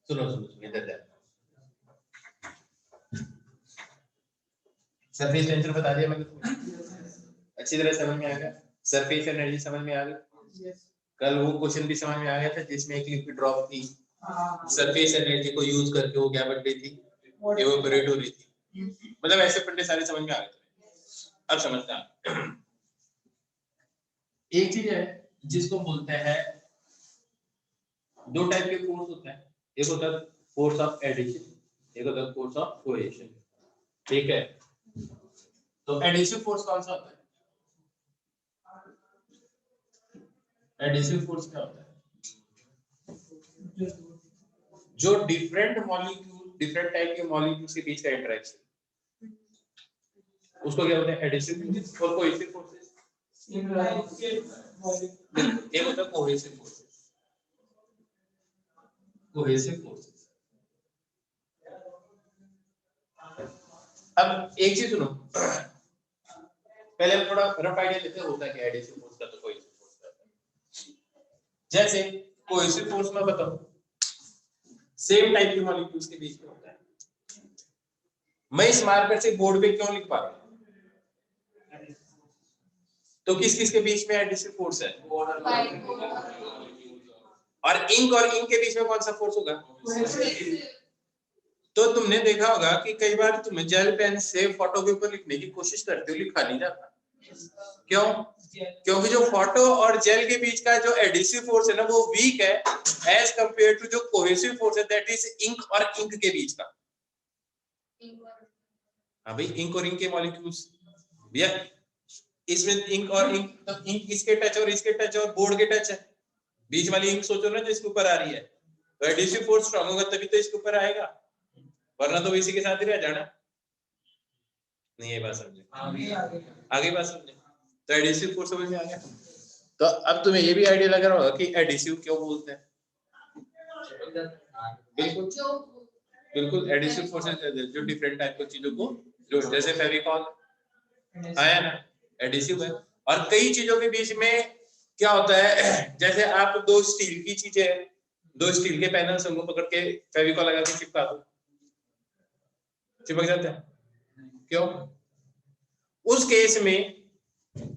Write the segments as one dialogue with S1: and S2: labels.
S1: सुनो इधर जाओ। सरफेस टेंशन बता दिया मैंने, अच्छी तरह समझ में आ गया। सरफेस एनर्जी समझ में आ गई। कल वो क्वेश्चन भी समझ में आ गया था जिसमें एक लिक्विड ड्रॉप थी, सरफेस एनर्जी को यूज करके वो क्या बन रही थी, इवेपोरेट हो रही थी। मतलब ऐसे पढ़ने सारे समझ में आ गए। अब समझता एक चीज है जिसको बोलते हैं, दो टाइप के फोर्स होते हैं, एक होता है फोर्स ऑफ एडिशन, एक होता है फोर्स ऑफ कोहेशन। ठीक है, तो एडिसिव फोर्स कौन सा होता है? एडिसिव फोर्स क्या होता है? जो डिफरेंट मॉलिक्यूल, डिफरेंट टाइप के मॉलिक्यूल्स के बीच का इंटरेक्शन, उसको क्या बोलते हैं? Adhesive force. और कोहेसिव फोर्सेस, एक होता है कोहेसिव फोर्सेस। Cohesive forces. अब एक चीज सुनो, पहले हम थोड़ा रफ आइडिया लेते हैं होता है क्या एडिसिव फोर्स का, तो कोहेसिव फोर्स का। जैसे कोहेसिव फोर्स में बताओ, सेम टाइप के मॉलिक्यूल्स के बीच में होता है। मैं इस मार्कर से बोर्ड पे क्यों लिख पा रहा हूं? तो किस किस के बीच में एडिसिव फोर्स है? और इंक के बीच में कौन सा फोर्स होगा? तो तुमने देखा होगा कि कई बार तुम जेल पेन से फोटो के ऊपर लिखने की कोशिश करते हो, लिखा नहीं जाता। क्यों? क्योंकि जो फोटो और जेल के बीच का जो एडिसिव फोर्स है ना, वो वीक है एज कंपेयर टू जो कोहेसिव फोर्स है, दैट इज इंक और इंक के बीच का। हाँ भाई, इंक और इंक के मॉलिक्यूल्स भैया, इसमें इंक और इंक, तो इंक इसके टच और इसके टच और बोर्ड के टच है, बीच वाली इंक सोचो ना जो इसके ऊपर आ रही है, तो एडिसिव फोर्स स्ट्रांग होगा तभी तो इसके ऊपर आएगा, वरना तो इसी के साथ ही रह जाना। नहीं, ये बात समझे? आगे बात समझे? तो एडिसिव फोर्स समझ में आ गया। तो अब तुम्हें ये भी आइडिया लग रहा होगा कि एडिसिव क्यों बोलते हैं। बिल्कुल बिल्कुल, एडिसिव फोर्सेस जो डिफरेंट टाइप की चीजों को, जो जैसे फेविकॉल आया ना, एडिसिव है। और कई चीजों के बीच में क्या होता है, जैसे आप दो स्टील की चीजें, दो स्टील के पैनल्स उनको पकड़ के फेविकॉल लगा के चिपका दो, चिपक जाता है। क्यों? उस केस में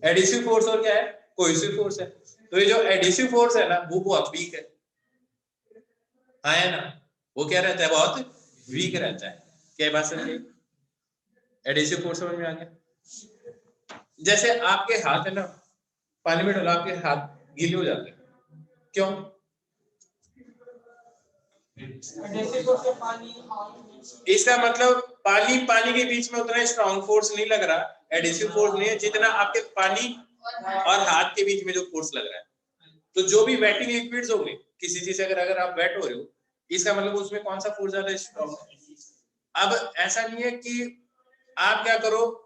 S1: एडिसिव फोर्स और क्या है? कोहेसिव फोर्स है। तो ये जो एडिसिव फोर्स है ना, वो बहुत वीक है ना, वो क्या रहता है? बहुत वीक रहता है। क्या बात समझे? एडिसिव फोर्स समझ में आ गया? जैसे आपके हाथ है ना, पानी में डाला, आपके हाथ गीले हो जाते हैं, क्यों? इसका मतलब पानी के बीच में उतना स्ट्रॉन्ग फोर्स नहीं लग रहा, एडिसिव फोर्स नहीं है, जितना आपके पानी और हाथ के बीच में जो फोर्स लग रहा है। तो जो भी वेटिंग लिक्विड्स होंगे, किसी चीज से अगर आप वेट हो रहे हो, इसका मतलब उसमें कौन सा फोर्स ज्यादा स्ट्रॉन्ग है? अब ऐसा नहीं है कि आप क्या करो,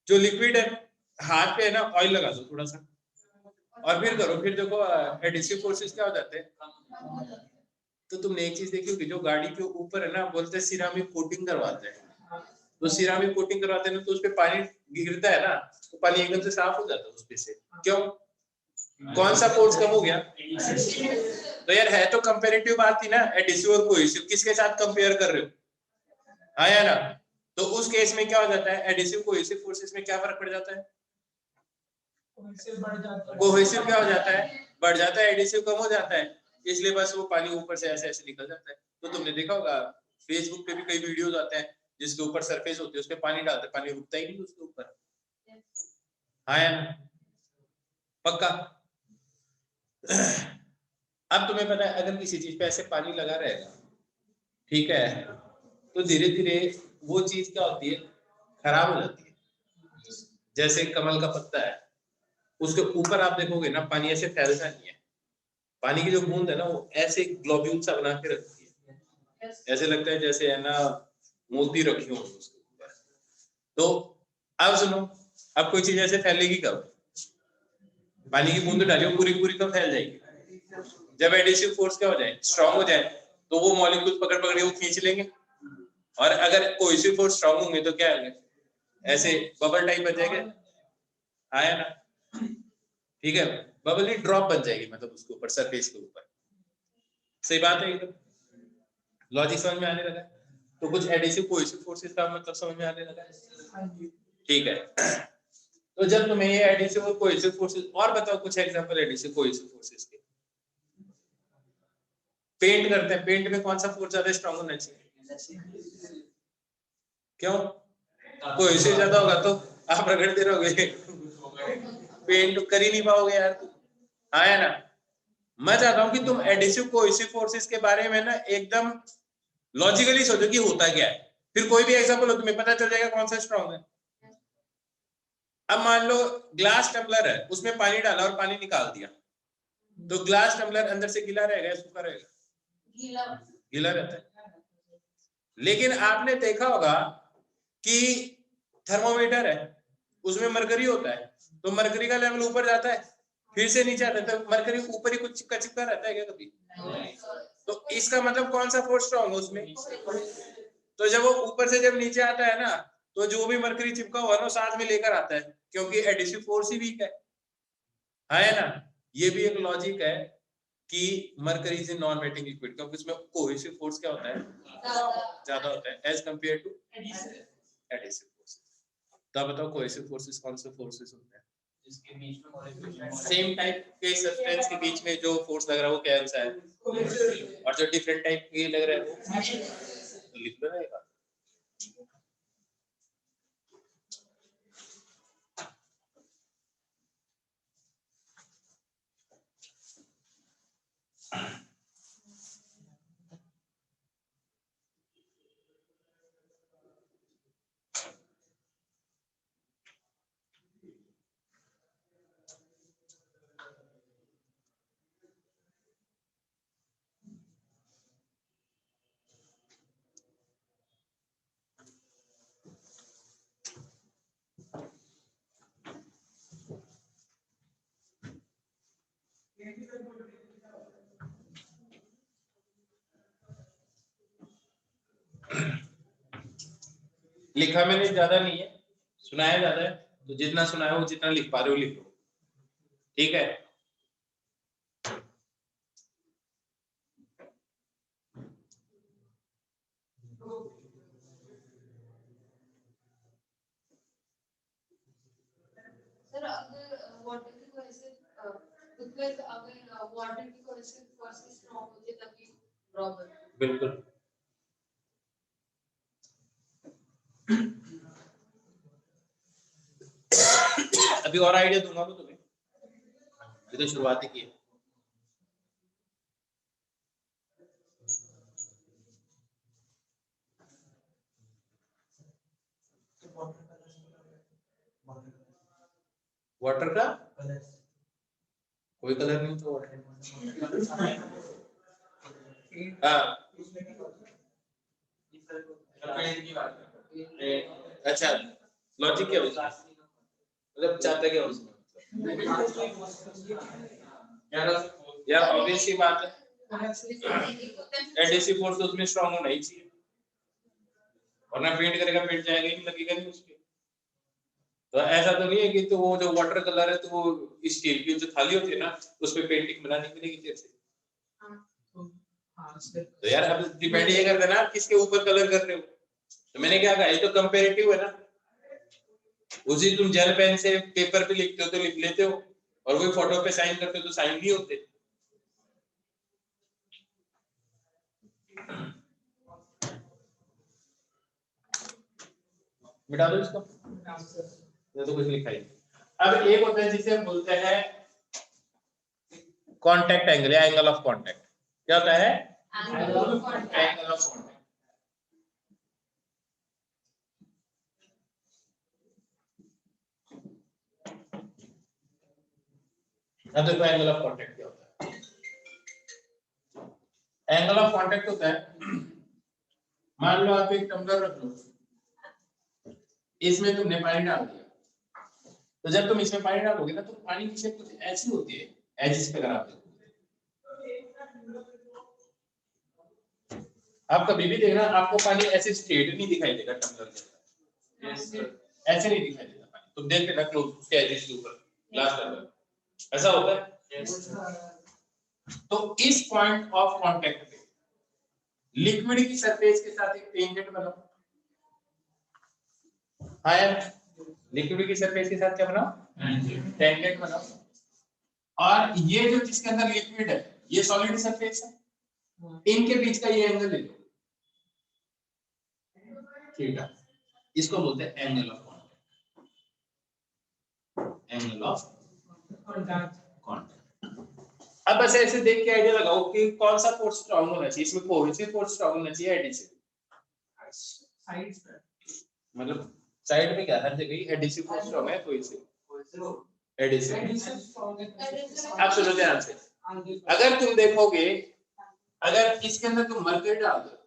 S1: जो लिक्विड है हाथ पे है ना, ऑयल लगा दो थोड़ा सा और फिर करो, फिर देखो एडिसिव फोर्सेस क्या हो जाते हैं। तो तुमने एक चीज देखी होगी, जो गाड़ी के ऊपर है ना, बोलते हैं सिरामिक कोटिंग करवाते हैं, तो सिरामिक कोटिंग करवाते हैं ना, तो उस पे पानी गिरता है ना, तो पानी एकदम से साफ हो जाता है उसपे से। क्यों? कौन सा फोर्स कम हो गया? तो यार है तो कंपैरेटिव बात थी ना, एडिसिव और कोहेसिव, किसके साथ कंपेयर कर रहे हो? हाँ या ना? तो उस केस में क्या हो जाता है, एडिसिव कोहेसिव फोर्सेस में क्या फर्क पड़ जाता है? कोहेसिव क्या हो जाता है? बढ़ जाता है, एडिसिव कम हो जाता है, इसलिए बस वो पानी ऊपर से ऐसे ऐसे निकल जाता है। तो तुमने देखा होगा फेसबुक पे भी कई वीडियोस आते हैं जिसके ऊपर सरफेस होती है, उस पे पानी डालते हैं, पानी रुकता ही नहीं उसके ऊपर। हाँ या ना? पक्का? अब तुम्हें पता है, अगर किसी चीज पे ऐसे पानी लगा रहेगा, ठीक है, तो धीरे धीरे वो चीज क्या होती है? खराब हो जाती है। जैसे कमल का पत्ता है, उसके ऊपर आप देखोगे ना, पानी ऐसे फैलता नहीं है, पानी की जो बूंद है ना, वो ऐसे ग्लोब्यूल सा बना के रखती है, ऐसे लगता है जैसे है ना मोती रखी हो उसके ऊपर। तो अब सुनो, अब कोई चीज ऐसे फैलेगी कब? पानी की बूंद डालियो, पूरी पूरी कब फैल जाएगी? जब एडिसिव फोर्स क्या हो जाए? स्ट्रांग हो जाए, तो वो मॉलिक्यूल पकड़ पकड़ के वो खींच लेंगे। और अगर कोहेसिव फोर्स स्ट्रांग होंगे तो क्या होगा? ऐसे बबल टाइप बन जाएगा, आया ना? ठीक है, बबल नहीं, ड्रॉप बन जाएगी, मतलब उसके ऊपर, सरफेस के ऊपर। सही बात है, एकदम लॉजिक समझ में आने लगा। तो कुछ एडिसिव कोहेसिव फोर्सेस का मतलब समझ में आने लगा, ठीक है। तो जब तुम्हें ये एडिसिव और कोहेसिव फोर्सेस, और बताओ कुछ एग्जांपल एडिसिव कोहेसिव फोर्सेस के। पेंट करते हैं, पेंट में कौन सा फोर्स ज्यादा स्ट्रांग होना चाहिए? क्यों? कोहेसिव ज्यादा होगा तो आप रगड़ते रहोगे, पेंट कर ही नहीं पाओगे यार तुम। हाँ है ना। मैं चाहता हूं कि तुम एडिसिव कोहेसिव फोर्सेस के बारे में ना एकदम लॉजिकली सोचो कि होता क्या है, फिर कोई भी एग्जांपल हो तुम्हें पता चल जाएगा कौन सा स्ट्रांग है। अब मान लो ग्लास टम्बलर है, उसमें पानी डाला और पानी निकाल दिया, तो ग्लास टम्बलर अंदर से गीला रहेगा या सूखा रहेगा? गीला रहता है। लेकिन आपने देखा होगा कि थर्मोमीटर है, उसमें मरकरी होता है, तो मरकरी का लेवल ऊपर जाता है, फिर से नीचे आता है, तो मरकरी ऊपर ही कुछ चिपका चिपका रहता है क्या कभी? तो इसका मतलब कौन सा फोर्स स्ट्रांग है उसमें? तो जब वो ऊपर से जब नीचे आता है ना, तो जो भी मरकरी चिपका हुआ है ना साथ में लेकर आता है, क्योंकि एडिसिव फोर्स ही वीक है ना। ये भी एक लॉजिक है कि mercury is non melting liquid, क्योंकि उसमें कोहेसिव फोर्स क्या होता है? ज्यादा होता है as compare to adhesive force. तो आप बताओ कोहेसिव फोर्सेस कौन से फोर्सेस होते हैं? जिसके बीच में सेम टाइप के सब्सटेंस के बीच में जो फोर्स लग रहा है वो क्या सा है? और जो डिफरेंट टाइप के लग रहा है वो लिख लो रहेगा। लिखा मैंने ज्यादा नहीं है, सुनाया ज्यादा है, तो जितना सुनाया वो जितना लिख पा रहे हो लिख लो, ठीक है।
S2: सर अगर वाटर की वजह से अगर वाटर की वजह से फोर्स स्ट्रांग हो जाए तभी ड्रॉप।
S1: बिल्कुल। अभी और आइडिया दूंगा मैं तुम्हें, ये तो शुरुआत ही की है। वाटर का कोई कलर नहीं तो वाटर। हाँ अच्छा, लॉजिक क्या होता है, मतलब चाहता क्या उसमें? यार ऑब्वियस सी बात है, एडिसिव फोर्स तो उसमें स्ट्रांग होना ही चाहिए, वरना पेंट करेगा, पेंट जाएगा ही नहीं, लगेगा नहीं उसके। तो ऐसा तो नहीं है कि तो वो जो वाटर कलर है तो वो स्टील की जो थाली होती है ना उसमें पेंटिंग बनानी पड़ेगी तेरे से। तो यार अब डिपेंड ये करता है ना आप किसके ऊपर कलर कर रहे हो। तो मैंने क्या कहा, ये तो कंपैरेटिव है ना, उसी तुम जेल पेन से पेपर पे लिखते हो तो लिख लेते हो, और वही फोटो पे साइन करते हो तो साइन नहीं होते। मिटा दो इसको, ये तो कुछ लिखा ही। अब एक होता है जिसे हम बोलते हैं कांटेक्ट एंगल या एंगल ऑफ कांटेक्ट। क्या होता है? Angle of contact. अब देखो एंगल ऑफ कांटेक्ट क्या होता है। एंगल ऑफ कांटेक्ट होता है, मान लो आप एक टम्बलर रख लो, इसमें तुमने पानी डाल दिया, तो जब तुम इसमें पानी डालोगे ना तो पानी की शेप कुछ ऐसी होती है, एजिस पे अगर आप आप कभी भी देखना आपको पानी ऐसे स्ट्रेट नहीं दिखाई देगा टम्बलर के, ऐसे नहीं दिखाई देगा पानी। तुम देख लेना क्लोज उसके एजिस के ऊपर ग्लास टम्बलर, ऐसा होता है। तो इस पॉइंट ऑफ कांटेक्ट पे लिक्विड की सरफेस के साथ एक टेंजेंट बनाओ। हाँ यार, लिक्विड की सरफेस के साथ क्या बनाओ? टेंजेंट बनाओ। और ये जो जिसके अंदर लिक्विड है ये सॉलिड सरफेस है, इनके बीच का ये एंगल ले लो थीटा, इसको बोलते हैं angle of contact. Angle of contact. अब बस ऐसे देख के आइडिया लगाओ कि कौन सा फोर्स स्ट्रांग होना चाहिए, इसमें कोहेसिव फोर्स स्ट्रांग होना चाहिए एडिसिव? साइड मतलब साइड में क्या, हर जगह एडिसिव फोर्स स्ट्रांग है, कोहेसिव एडिसिव। आप सुनो ध्यान से, अगर तुम देखोगे, अगर इसके अंदर तुम मरकरी डाल दो,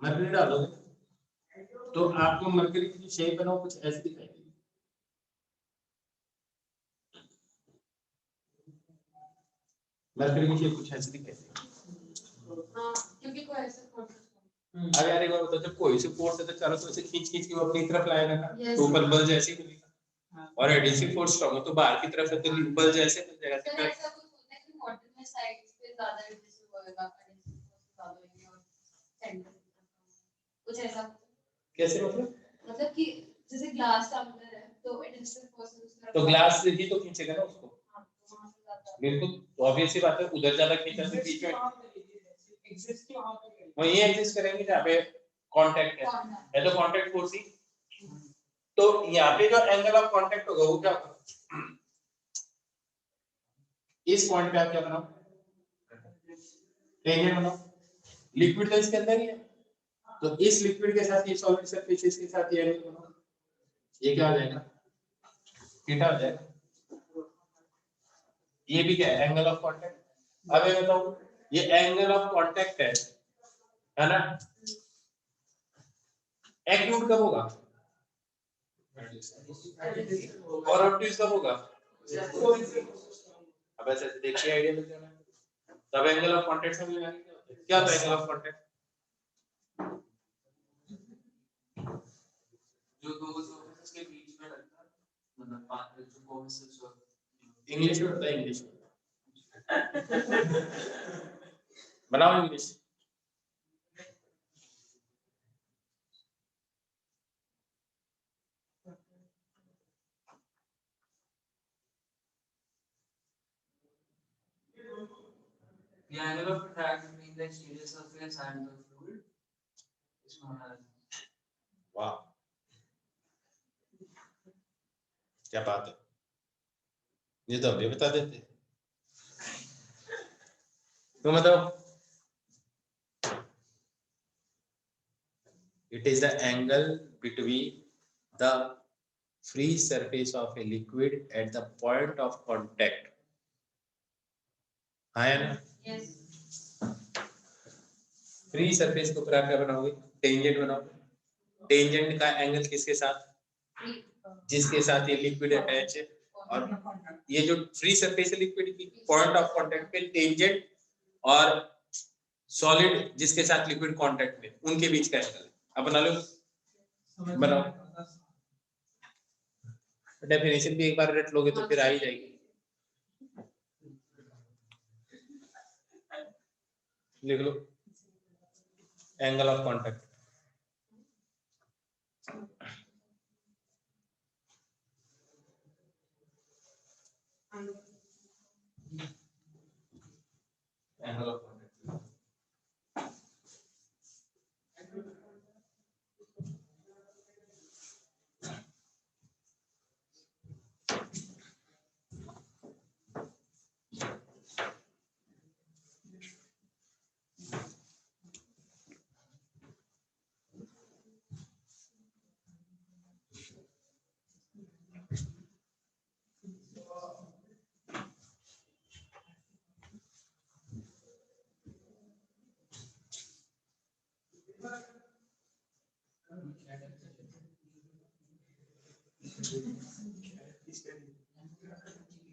S1: मरकरी डालोगे तो आपको मरकरी की शेप बनाओ कुछ ऐसी दिखाई देगी। मरकरी की शेप कुछ ऐसी दिखाई देगी।
S2: हाँ, क्योंकि कोई ऐसे फोर्स
S1: अब यार एक बार बताओ, जब कोई से फोर्स है तो चारों तरफ से खींच खींच के वो अपनी तरफ लाएगा ना, तो ऊपर बल जैसे ही मिलेगा। और एडिसिव फोर्स स्ट्रांग हो तो बाहर की तरफ से तो बल जैसे मिल जाएगा।
S2: सर ऐसा कुछ होता है कि वाटर में साइड्स पे ज्यादा एडिसिव होएगा, एडिसिव फोर्स ज्यादा होएगी और सेंटर कुछ ऐसा?
S1: कैसे मतलब
S2: कि जैसे ग्लास का अंदर है तो एडिसिव फोर्स उस तरफ,
S1: तो ग्लास से ही तो खींचेगा ना उसको।
S2: हाँ, तो वहां से ज्यादा
S1: बिल्कुल, तो ऑब्वियस सी बात है, उधर ज्यादा खींचा तो बीच में
S3: एग्जिस्ट वहां पे
S1: वही एग्जिस्ट करेंगे जहाँ पे कांटेक्ट है तो कांटेक्ट फोर्स ही। तो यहाँ पे जो एंगल ऑफ कांटेक्ट होगा वो क्या होगा? इस पॉइंट पे आप क्या बनाओ? टेंजेंट बनाओ। लिक्विड तो इसके अंदर ही है, तो इस लिक्विड के साथ ये सॉलिड सरफेस के साथ ये एंगल बनाओ, ये क्या हो जाएगा? थीटा हो जाएगा। ये भी क्या है? Angle of contact. अब ये बताओ, ये एंगल ऑफ कांटेक्ट है ना? एक्यूट कब होगा और ऑब्टयूज कब होगा? अब ऐसे देखिए आइडिया मिल जाएगा, तब एंगल ऑफ कांटेक्ट समझ में आएगा क्या होता है एंगल ऑफ कांटेक्ट।
S3: जो दो सरफेसेस के बीच में लगता है, मतलब पाथ जो कोहेसिव सर्फेस।
S1: इंग्लिश में होता है, इंग्लिश में बनाओ English.
S3: The angle of attack between the exterior surface and the fluid is known as.
S1: वाह, क्या बात है, ये तो अभी बता देते। तो मतलब it is the angle between the free surface of a liquid at the point of contact। हाँ या ना?
S2: यस।
S1: फ्री सरफेस के ऊपर आप क्या बनाओगे? टेंजेंट बनाओगे। टेंजेंट का एंगल किसके साथ? जिसके साथ ये लिक्विड अटैच है, और ये जो फ्री सरफेस है लिक्विड की, पॉइंट ऑफ कांटेक्ट पे टेंजेंट और सॉलिड जिसके साथ लिक्विड कांटेक्ट में, उनके बीच का एंगल। अब बना लो, बनाओ। डेफिनेशन भी एक बार रट लोगे तो फिर आ ही जाएगी। लिख लो, angle of contact. Angle of contact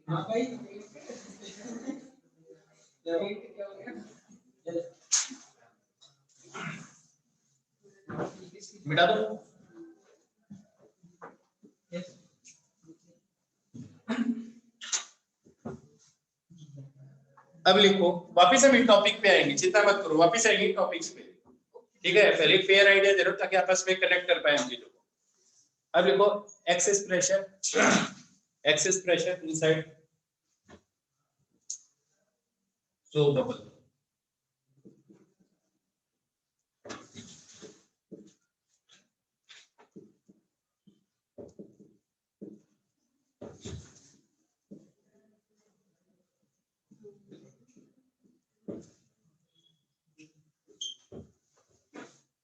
S3: हाँ भाई, क्या हो गया?
S1: मिटा दो। अब लिखो, वापस हम टॉपिक पे आएंगे, चिंता मत करो, वापस आएंगे टॉपिक्स पे, ठीक है। पहले फेयर आइडिया दे रहा हूं ताकि आपस में कनेक्ट कर पाए हम चीजों को। अब लिखो excess pressure inside so bubble.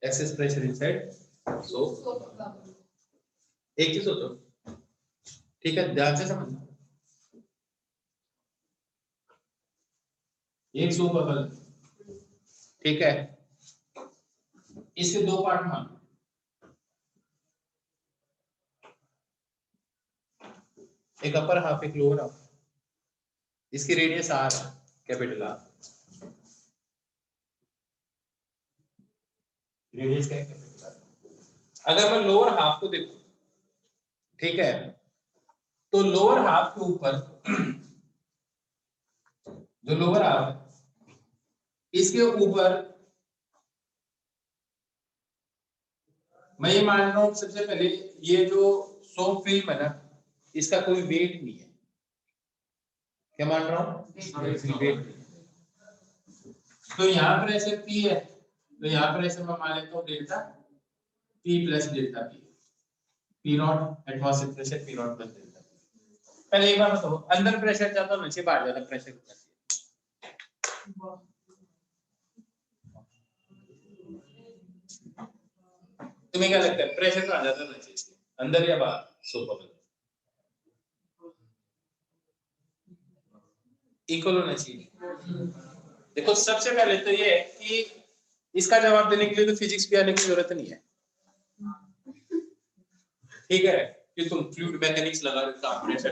S1: Excess pressure inside सो एक चीज सोचो, ठीक है, ध्यान से समझना। एक सो बबल, ठीक है, इसके दो पार्ट मान, एक अपर हाफ एक लोअर हाफ, इसकी रेडियस आर है, कैपिटल आर, रेडियस क्या है, कैपिटल आर। अगर मैं लोअर हाफ को देखूं, ठीक है, तो लोअर हाफ के ऊपर जो लोअर हाफ है इसके ऊपर मैं ये मान रहा हूं सबसे पहले ये जो सोप फिल्म है ना इसका कोई वेट नहीं है। क्या मान रहा हूं? वेट। तो यहाँ प्रेशर P है, तो यहाँ प्रेशर मैं मान लेता हूँ delta P plus delta P, P not atmospheric pressure, P naught plus delta P। पहले एक बार बताओ, अंदर प्रेशर ज्यादा होना चाहिए, बाहर ज्यादा प्रेशर होना चाहिए? तुम्हें क्या लगता है प्रेशर कहाँ ज्यादा होना चाहिए इसके, अंदर या बाहर? सोपा इक्वल होना चाहिए। देखो सबसे पहले तो ये है कि इसका जवाब देने के लिए तो फिजिक्स भी आने की जरूरत नहीं है, ठीक है, कि तुम फ्लूइड मैकेनिक्स लगा रहे हो प्रेशर,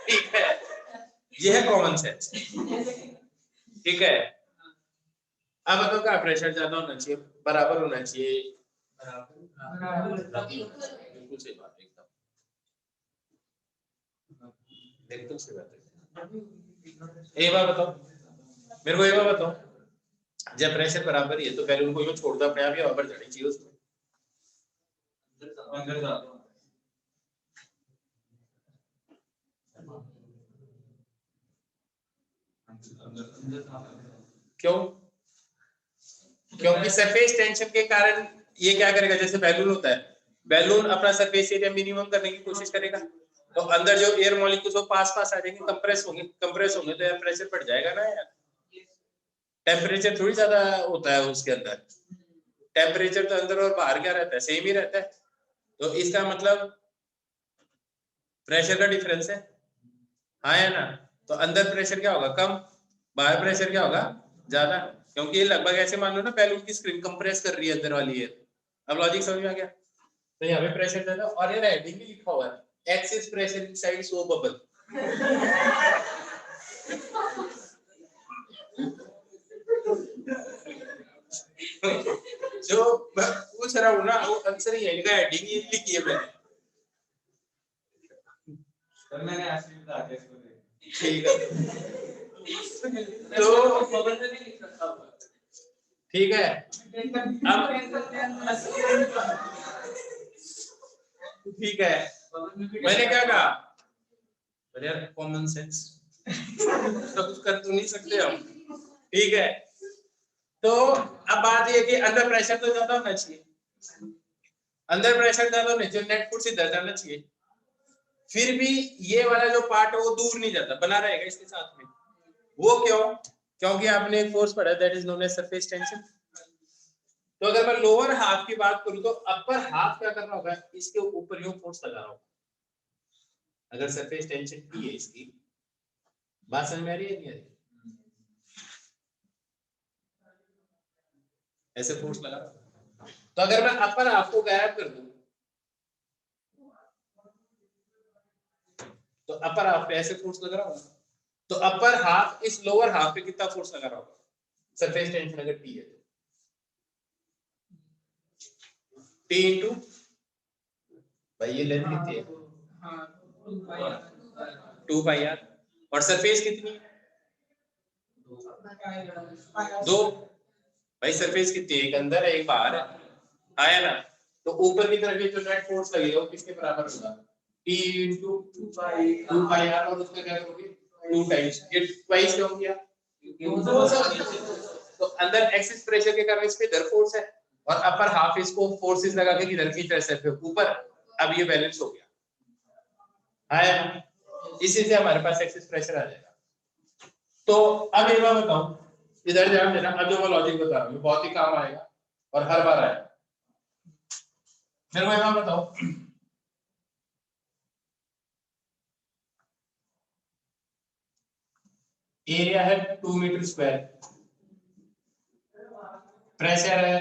S1: ठीक है, ये है कॉमन सेंस, ठीक है। अब बताओ क्या प्रेशर ज्यादा होना चाहिए, बराबर होना चाहिए? बिल्कुल सही बात, एकदम बिल्कुल सही बात है। एक बार बताओ मेरे को, एक बार बताओ, जब प्रेशर बराबर ही है तो पहले उनको यूं छोड़ दो, अपने आप ही ऊपर चढ़नी चाहिए उसमें। क्यों? क्योंकि सरफेस टेंशन के कारण ये क्या करेगा, जैसे बैलून होता है, बैलून अपना सरफेस एरिया मिनिमम करने की कोशिश करेगा, तो अंदर जो एयर मॉलिक्यूल्स वो पास पास आ जाएंगे, कंप्रेस होंगे तो एयर प्रेशर बढ़ जाएगा ना यार। टेम्परेचर थोड़ी ज्यादा होता है उसके अंदर, टेम्परेचर तो अंदर और बाहर क्या रहता है, सेम ही रहता है। तो इसका मतलब प्रेशर का डिफरेंस है, हाँ है ना। तो अंदर प्रेशर क्या होगा, कम, बाहर प्रेशर क्या होगा, ज्यादा, क्योंकि ये लगभग ऐसे मान लो ना बैलून की स्क्रीन कंप्रेस कर रही है अंदर वाली एयर। अब लॉजिक समझ में आ गया? तो यहाँ पे प्रेशर ज्यादा, और ये हेडिंग भी लिखा हुआ है excess pressure inside so bubble. जो पूछ रहा हूँ ना वो आंसर ही है, इनका हेडिंग ही लिखी है मैंने। तो मैंने ऐसे बता दिया इसको, ठीक है। तो ठीक है, अब ठीक है, मैंने क्या कहा, अरे यार कॉमन सेंस तो कुछ कर तो नहीं सकते हम, ठीक है। तो अब बात ये कि अंदर प्रेशर तो ज्यादा होना चाहिए, अंदर प्रेशर ज्यादा होना चाहिए, नेट फोर्स इधर जाना चाहिए, फिर भी ये वाला जो पार्ट है वो दूर नहीं जाता, बना रहेगा इसके साथ में। वो क्यों? क्योंकि आपने एक फोर्स पढ़ा, that is known as surface tension. तो अगर मैं लोअर हाफ की बात करूं तो अपर हाफ क्या कर रहा होगा, इसके ऊपर यूं फोर्स लगा रहा होगा, अगर सरफेस टेंशन P है इसकी, बात समझ में आ रही है नहीं आ रही? ऐसे फोर्स लगा, तो अगर मैं अपर हाफ को गायब कर दूं तो अपर हाफ पे ऐसे फोर्स लग रहा होगा, तो अपर हाफ इस लोअर हाफ पे कितना फोर्स लगा रहा होगा, सरफेस टेंशन अगर T है तो T इंटू भाई ये लेंथ कितनी है, 2 पाई r, और सरफेस कितनी है दो भाई सरफेस कितनी है, एक अंदर है एक बाहर है, आया ना। तो ऊपर की तरफ ये जो नेट फोर्स लगेगा वो किसके बराबर होगा, P into 2 pi r, और उसका क्या करोगे 2 टाइम्स, ये ट्वाइस क्यों किया, तो अंदर एक्सिस प्रेशर के कारण इस पे इधर फोर्स है और अपर हाफ इसको फोर्सेस लगा के इधर की तरफ से ऊपर, अब ये बैलेंस हो गया, आया ना। इसी से हमारे पास एक्सिस प्रेशर आ जाएगा। तो अब एक बार बताओ, इधर ध्यान देना, अब जो मैं लॉजिक बता रहा हूँ बहुत ही काम आएगा और हर बार आएगा। मेरे को एक बार बताओ, एरिया है 2 मीटर स्क्वायर, प्रेशर है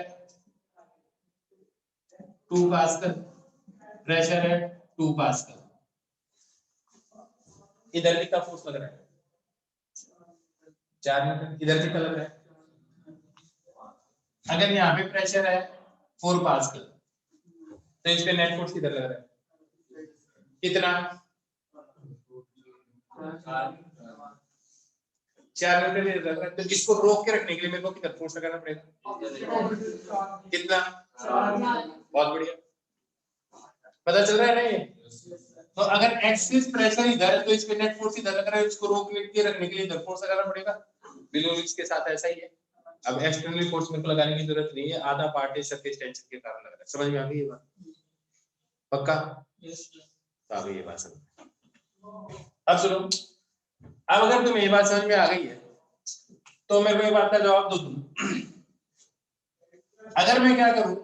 S1: 2 पास्कल, प्रेशर है 2 पास्कल, इधर कितना फोर्स लग रहा है 4 न्यूटन, इधर कितना लग रहा है, अगर यहाँ पे प्रेशर है 4 पास्कल तो इस पे नेट फोर्स किधर लग रहा है कितना 4 न्यूटन इधर लग रहा है। तो इसको रोक के रखने के लिए मेरे को कितना फोर्स लगाना पड़ेगा, कितना, बहुत बढ़िया, पता चल रहा है ना ये। तो अगर एक्सिस प्रेशर इधर है तो इस पे नेट फोर्स इधर लग रहा है, इसको रोक के रखने के लिए इधर फोर्स लगाना पड़ेगा। बिलोविक्स के साथ ऐसा ही है। अब एक्सटर्नल फोर्स मेरे को लगाने की जरूरत नहीं है, आधा पार्ट है सरफेस टेंशन के कारण लग रहा है, समझ में आ गई ये बात, पक्का, तो आ गई ये बात समझ। अब सुनो, अब अगर तुम्हें ये बात समझ में आ गई है तो मेरे को एक बात का जवाब दो तुम, अगर मैं क्या करूं,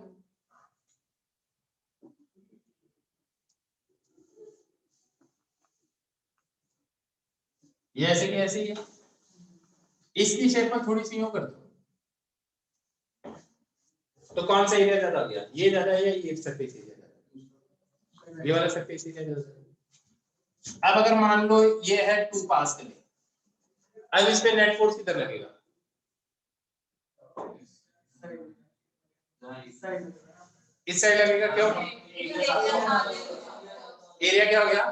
S1: ये ऐसे की ऐसे ही है, इसकी शेप में थोड़ी सी यूं कर दो, तो कौन सा एरिया ज्यादा हो गया, ये ज्यादा है या ये सरफेस एरिया ज्यादा, ये वाला सरफेस एरिया ज्यादा। अब अगर मान लो ये है 2 पास्कल, अब इस पे नेट फोर्स किधर लगेगा, इस साइड लगेगा, क्यों, एरिया क्या हो गया,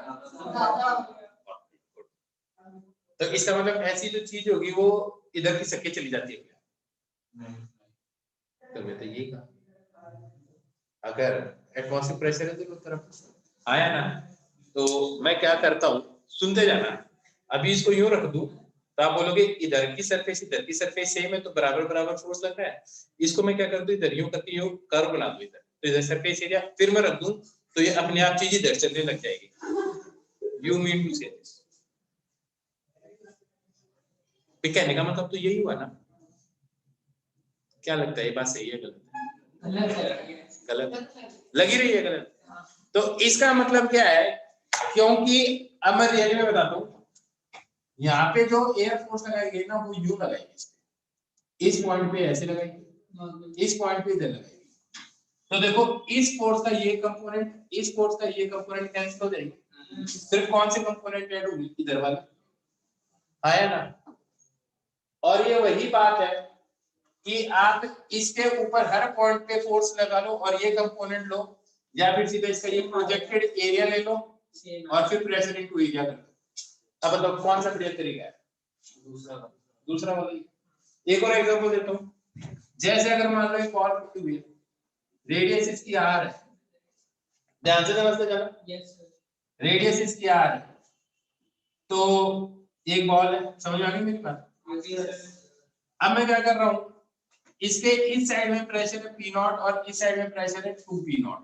S1: तो इसका मतलब ऐसी जो चीज होगी वो इधर की सके चली जाती है, तो मैं तो ये कहा अगर एटमॉस्फेरिक प्रेशर है दोनों तरफ, आया ना। तो मैं क्या करता हूँ, सुनते जाना, अभी इसको यूं रख दूं तो आप बोलोगे इधर की सरफेस सेम है तो बराबर बराबर फोर्स लग रहा है, इसको मैं क्या कर दूं, इधर यूं करके यूं कर्व बना दूं इधर, तो इधर सरफेस एरिया, फिर मैं रख दूं तो ये अपने आप चीज इधर चलने लग जाएगी। यू मीन टू से दिस, कहने का मतलब तो यही हुआ ना, क्या लगता है ये बात सही है गलत, गलत लगी रही है गलत, तो इसका मतलब क्या है, क्योंकि अब मैं रियली में बताता हूँ, यहाँ पे जो एयर फोर्स लगाई गई ना वो यू लगाएगी, इस पॉइंट पे ऐसे लगाएगी, इस पॉइंट पे इधर लगाएगी, तो देखो इस फोर्स का ये कंपोनेंट, इस फोर्स का ये कंपोनेंट कैंसिल हो जाएगी, सिर्फ कौन से कंपोनेंट ऐड होगी, इधर वाला, आया ना। और ये वही बात है कि आप इसके ऊपर हर पॉइंट पे फोर्स लगा लो और ये कंपोनेंट लो, या फिर सीधे इसका ये प्रोजेक्टेड एरिया ले लो और फिर प्रेशर इनटू एरिया कर लो। अब बताओ कौन सा बढ़िया तरीका है, दूसरा वाला। एक और एग्जांपल देता हूं, जैसे अगर मान लो एक बॉल पकड़ी हुई है, रेडियस इसकी आर है, ध्यान से समझते जाना, रेडियस इसकी आर है, तो एक बॉल है, समझ आ गई मेरी बात। अब मैं क्या कर रहा हूं, इसके इस साइड में प्रेशर है P नॉट और इस साइड में प्रेशर है 2P नॉट,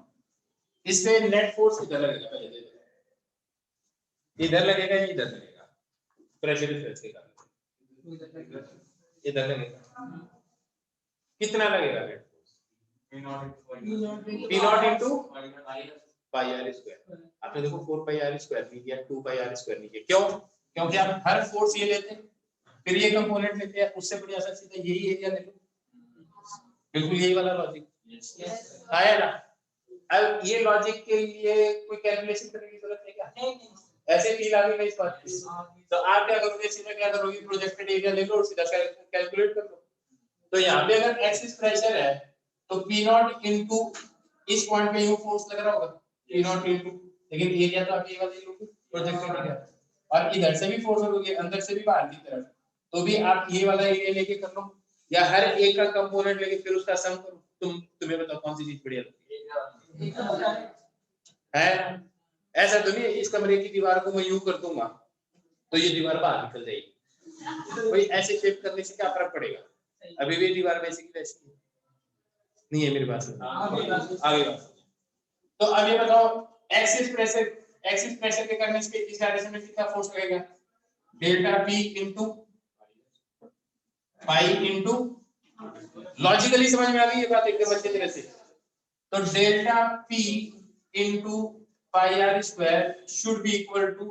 S1: इस पे नेट फोर्स इधर लगेगा, पहले इधर लगेगा या इधर लगेगा, प्रेशर डिफरेंस के कारण इधर लगेगा, कितना लगेगा net force, P naught into pi R square, आपने देखो 4 पाई आर स्क्वायर नहीं किया, 2 पाई आर स्क्वायर नहीं किया, क्यों, क्योंकि आप हर फोर्स ये लेते हैं फिर ये कंपोनेंट लेते हैं, उससे बढ़िया सा सीधा यही एरिया ले लो, बिल्कुल यही वाला लॉजिक आया ना। अब ये लॉजिक के लिए कोई कैलकुलेशन करने की जरूरत है क्या, ऐसे फील आ गई इस बात की, तो आप क्या करोगे, सीधा क्या करोगे, प्रोजेक्टेड एरिया ले लो और सीधा कैलकुलेट कर लो। तो यहाँ पे अगर एक्सिस प्रेशर है तो P नॉट इनटू इस पॉइंट पे यू फोर्स लग रहा होगा P नॉट इनटू, लेकिन एरिया तो आप ये वाला ले लोगे प्रोजेक्टेड एरिया, और इधर से भी फोर्स होगी अंदर से भी बाहर की तरफ, तो भी आप ये वाला एरिया लेके कर लो, या हर एक का कंपोनेंट लेके फिर उसका सम करो। तुम्हें बताओ कौन सी चीज बढ़िया लगती है? ऐसा तो नहीं है इस कमरे की दीवार को मैं यूं कर दूंगा तो ये दीवार बाहर निकल जाएगी। भाई ऐसे शेप करने से क्या फर्क पड़ेगा? अभी भी दीवार वैसी की वैसी नहीं है मेरे पास। आगे तो अब ये बताओ एक्सिस प्रेशर के करने से इस डायरेक्शन में कितना फोर्स लगेगा? Delta P into pi into, logically समझ में आ गई ये बात एकदम अच्छी तरह से। तो delta P into pi R square should be equal to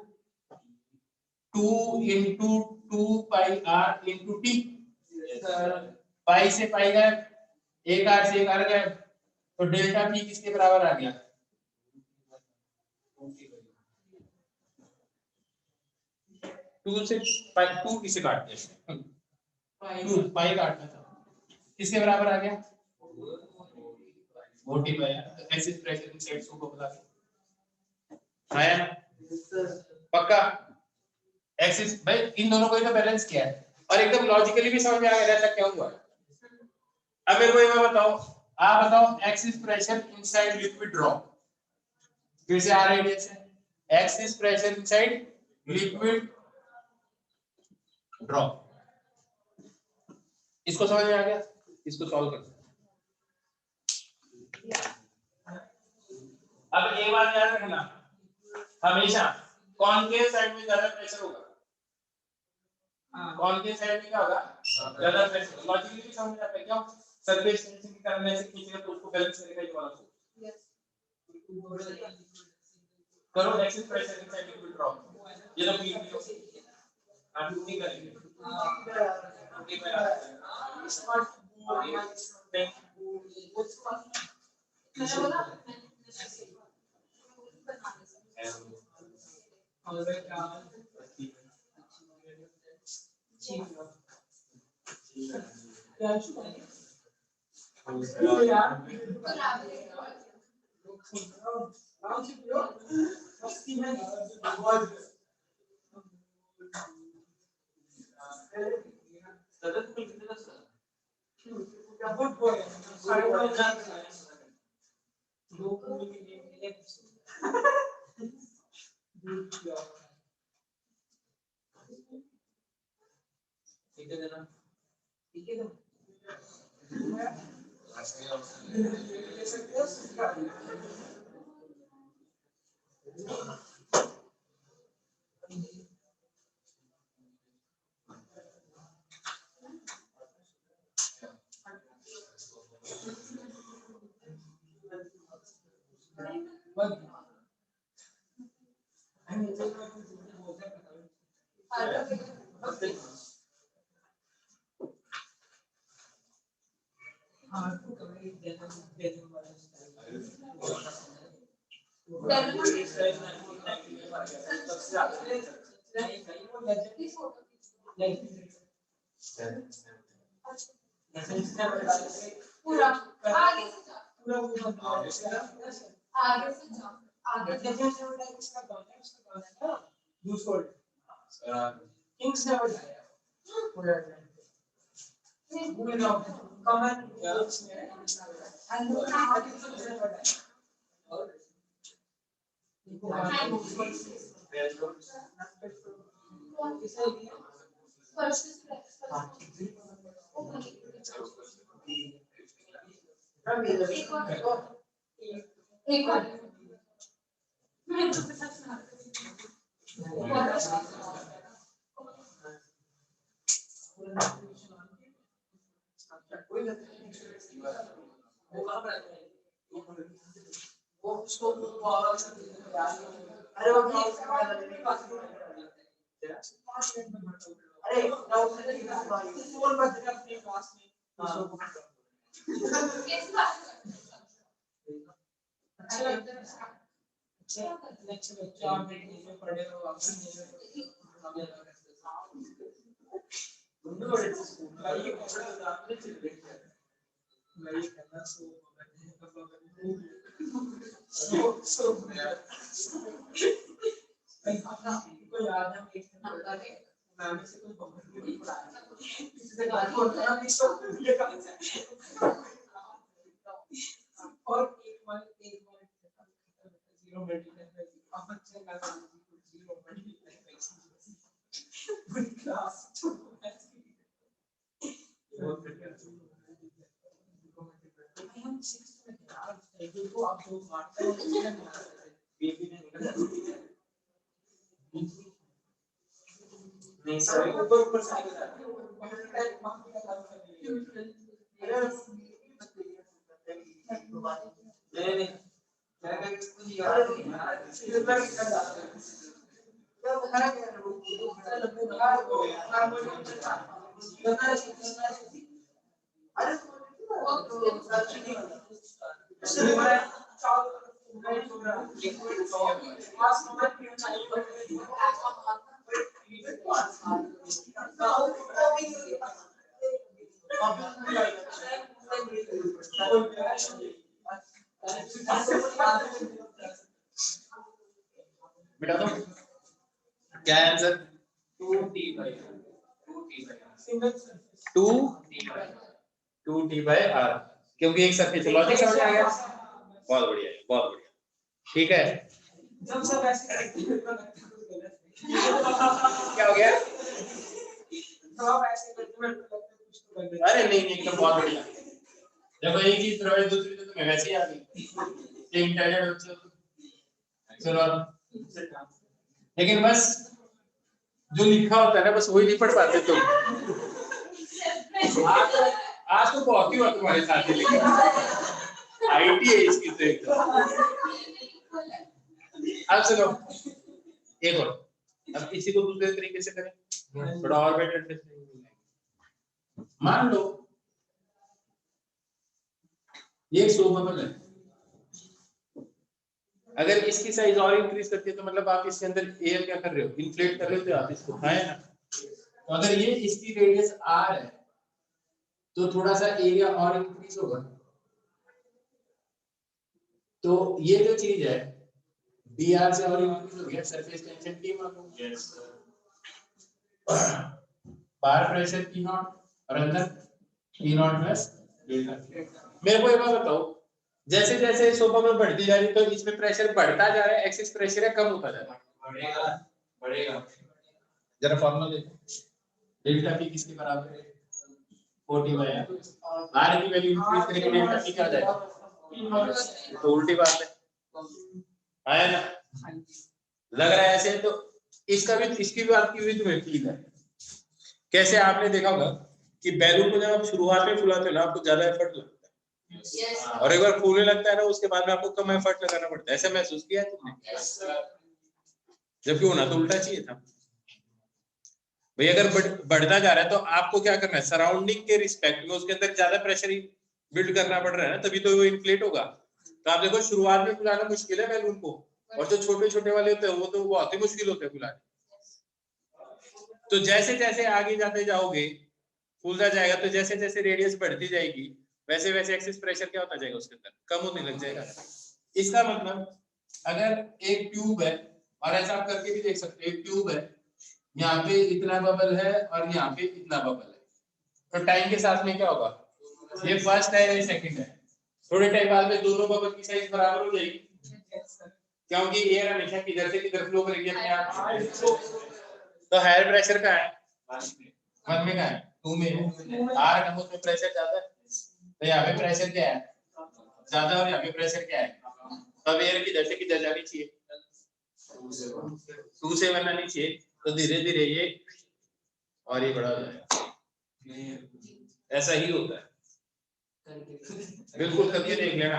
S1: 2 into 2 pi R into T. Pi से पाई गया, एक आर से एक आर गया, तो डेल्टा पी किसके बराबर आ गया? 2 से पाई, 2 किसे काटते हैं? 2 पाई काटना था, किसके बराबर आ गया? मोटी पाई। तो एक्सिस प्रेशर इनसाइड को बता दो आया पक्का? एक्सिस भाई इन दोनों को ही तो बैलेंस किया है और एकदम लॉजिकली भी समझ में आ गया ऐसा क्या हुआ। अब मेरे को ये बताओ, आप बताओ axis pressure inside liquid drop, फिर से आ रही है axis pressure inside liquid drop. इसको समझ में आ गया? इसको सॉल्व करते हैं। अब एक बात याद रखना, हमेशा कॉनकेव साइड में ज्यादा प्रेशर होगा। कॉनकेव साइड में क्या होगा? ज्यादा प्रेशर। लॉजिकली भी समझ आता है क्यों? सरफेस टेंशन के कारण ऐसे खींचेगा तो उसको बैलेंस करेगा ये वाला फोर्स। करो axis pressure inside liquid drop, ये तो पी आप नहीं करेंगे
S2: पूरा आगे से जाओ आगे
S3: Kings never die. We know common and नहीं सर ऊपर से नहीं
S1: बेटा तो क्या है आंसर? 2t/r, क्योंकि एक सर्फेस लॉजिक समझ आ गया। बहुत बढ़िया, बहुत बढ़िया, ठीक है।
S3: जब सब ऐसे
S1: क्या हो गया?
S3: सब ऐसे
S1: अरे नहीं नहीं, एकदम बहुत बढ़िया। देखो एक ही तरह दूसरी तो तुम्हें वैसे ही आ गई, इंटेलिजेंट चलो। लेकिन बस जो लिखा होता है ना, बस वही नहीं पढ़ पाते तुम। आज तो बहुत ही हुआ तुम्हारे साथ ही, लेकिन आईटी है इसकी तो एकदम। अब चलो एक और, अब इसी को दूसरे तरीके से करें, थोड़ा और बेटर अंडरस्टैंडिंग। मान लो ये एक सोप बबल है, अगर इसकी साइज और इंक्रीज करती है तो मतलब आप इसके अंदर एयर क्या कर रहे हो, इन्फ्लेट कर रहे हो, तो आप इसको खाए ना। तो अगर ये इसकी रेडियस r है तो थोड़ा सा एरिया और इंक्रीज होगा। तो ये जो चीज है dr से और इंक्रीज हो गया, सरफेस टेंशन T मालूम, यस बाहर प्रेशर P नॉट और अंदर P नॉट प्लस डेल्टा। मेरे को एक बात बताओ, जैसे जैसे सोपा में बढ़ती जा रही है तो इसमें प्रेशर बढ़ता जा रहा है, एक्सिस प्रेशर है कम होता जा रहा है?
S3: बढ़ेगा बढ़ेगा।
S1: जरा फॉर्मूला देखो, डेल्टा P किसके बराबर है? 40/r। r की वैल्यू इंक्रीज करेंगे डेल्टा P क्या आ जाएगा? तो उल्टी बात है, आया ना? लग रहा है ऐसे, तो इसका भी, इसकी भी बात की हुई तुम्हें ठीक है। कैसे आपने देखा होगा कि बैलून को जब आप शुरुआत में फुलाते हो ना, आपको ज्यादा एफर्ट लगता है, और एक बार फूलने लगता है ना, उसके बाद में आपको कम एफर्ट लगाना पड़ता है। ऐसा महसूस किया है तुमने? जबकि होना तो उल्टा चाहिए था भाई। अगर बढ़ता जा रहा है तो आपको क्या करना है, सराउंडिंग के रिस्पेक्ट में उसके अंदर ज्यादा प्रेशर बिल्ड करना पड़ रहा है ना, तभी तो वो इन्फ्लेट होगा। तो आप देखो शुरुआत में फुलाना मुश्किल है बैलून को, और जो छोटे छोटे वाले होते हैं वो तो बहुत ही मुश्किल होते हैं फुलाने। तो जैसे जैसे आगे जाते जाओगे फूलता जाएगा, तो जैसे जैसे रेडियस बढ़ती जाएगी वैसे वैसे एक्सिस प्रेशर क्या होता जाएगा, उसके अंदर कम होने लग जाएगा। इसका मतलब अगर एक ट्यूब है, और ऐसा आप करके भी देख सकते हैं, एक ट्यूब है, यहाँ पे इतना बबल है और यहाँ पे इतना बबल है, तो टाइम के साथ में क्या होगा, ये फर्स्ट है ये सेकंड है, थोड़े टाइम बाद में दोनों बबल की साइज बराबर हो जाएगी, क्योंकि एयर हमेशा किधर से किधर फ्लो करेगी अपने आप। तो हायर प्रेशर का है, 1 में का है, 2 में है, आर कम उसमें प्रेशर ज्यादा है, तो यहाँ पे प्रेशर क्या है ज्यादा, और यहाँ पे प्रेशर क्या है, तब एयर किधर से किधर जानी चाहिए, 2 से 1 आनी चाहिए। तो धीरे धीरे ये और ये बड़ा हो जाएगा, ऐसा ही होता है। बिल्कुल करके देख लेना,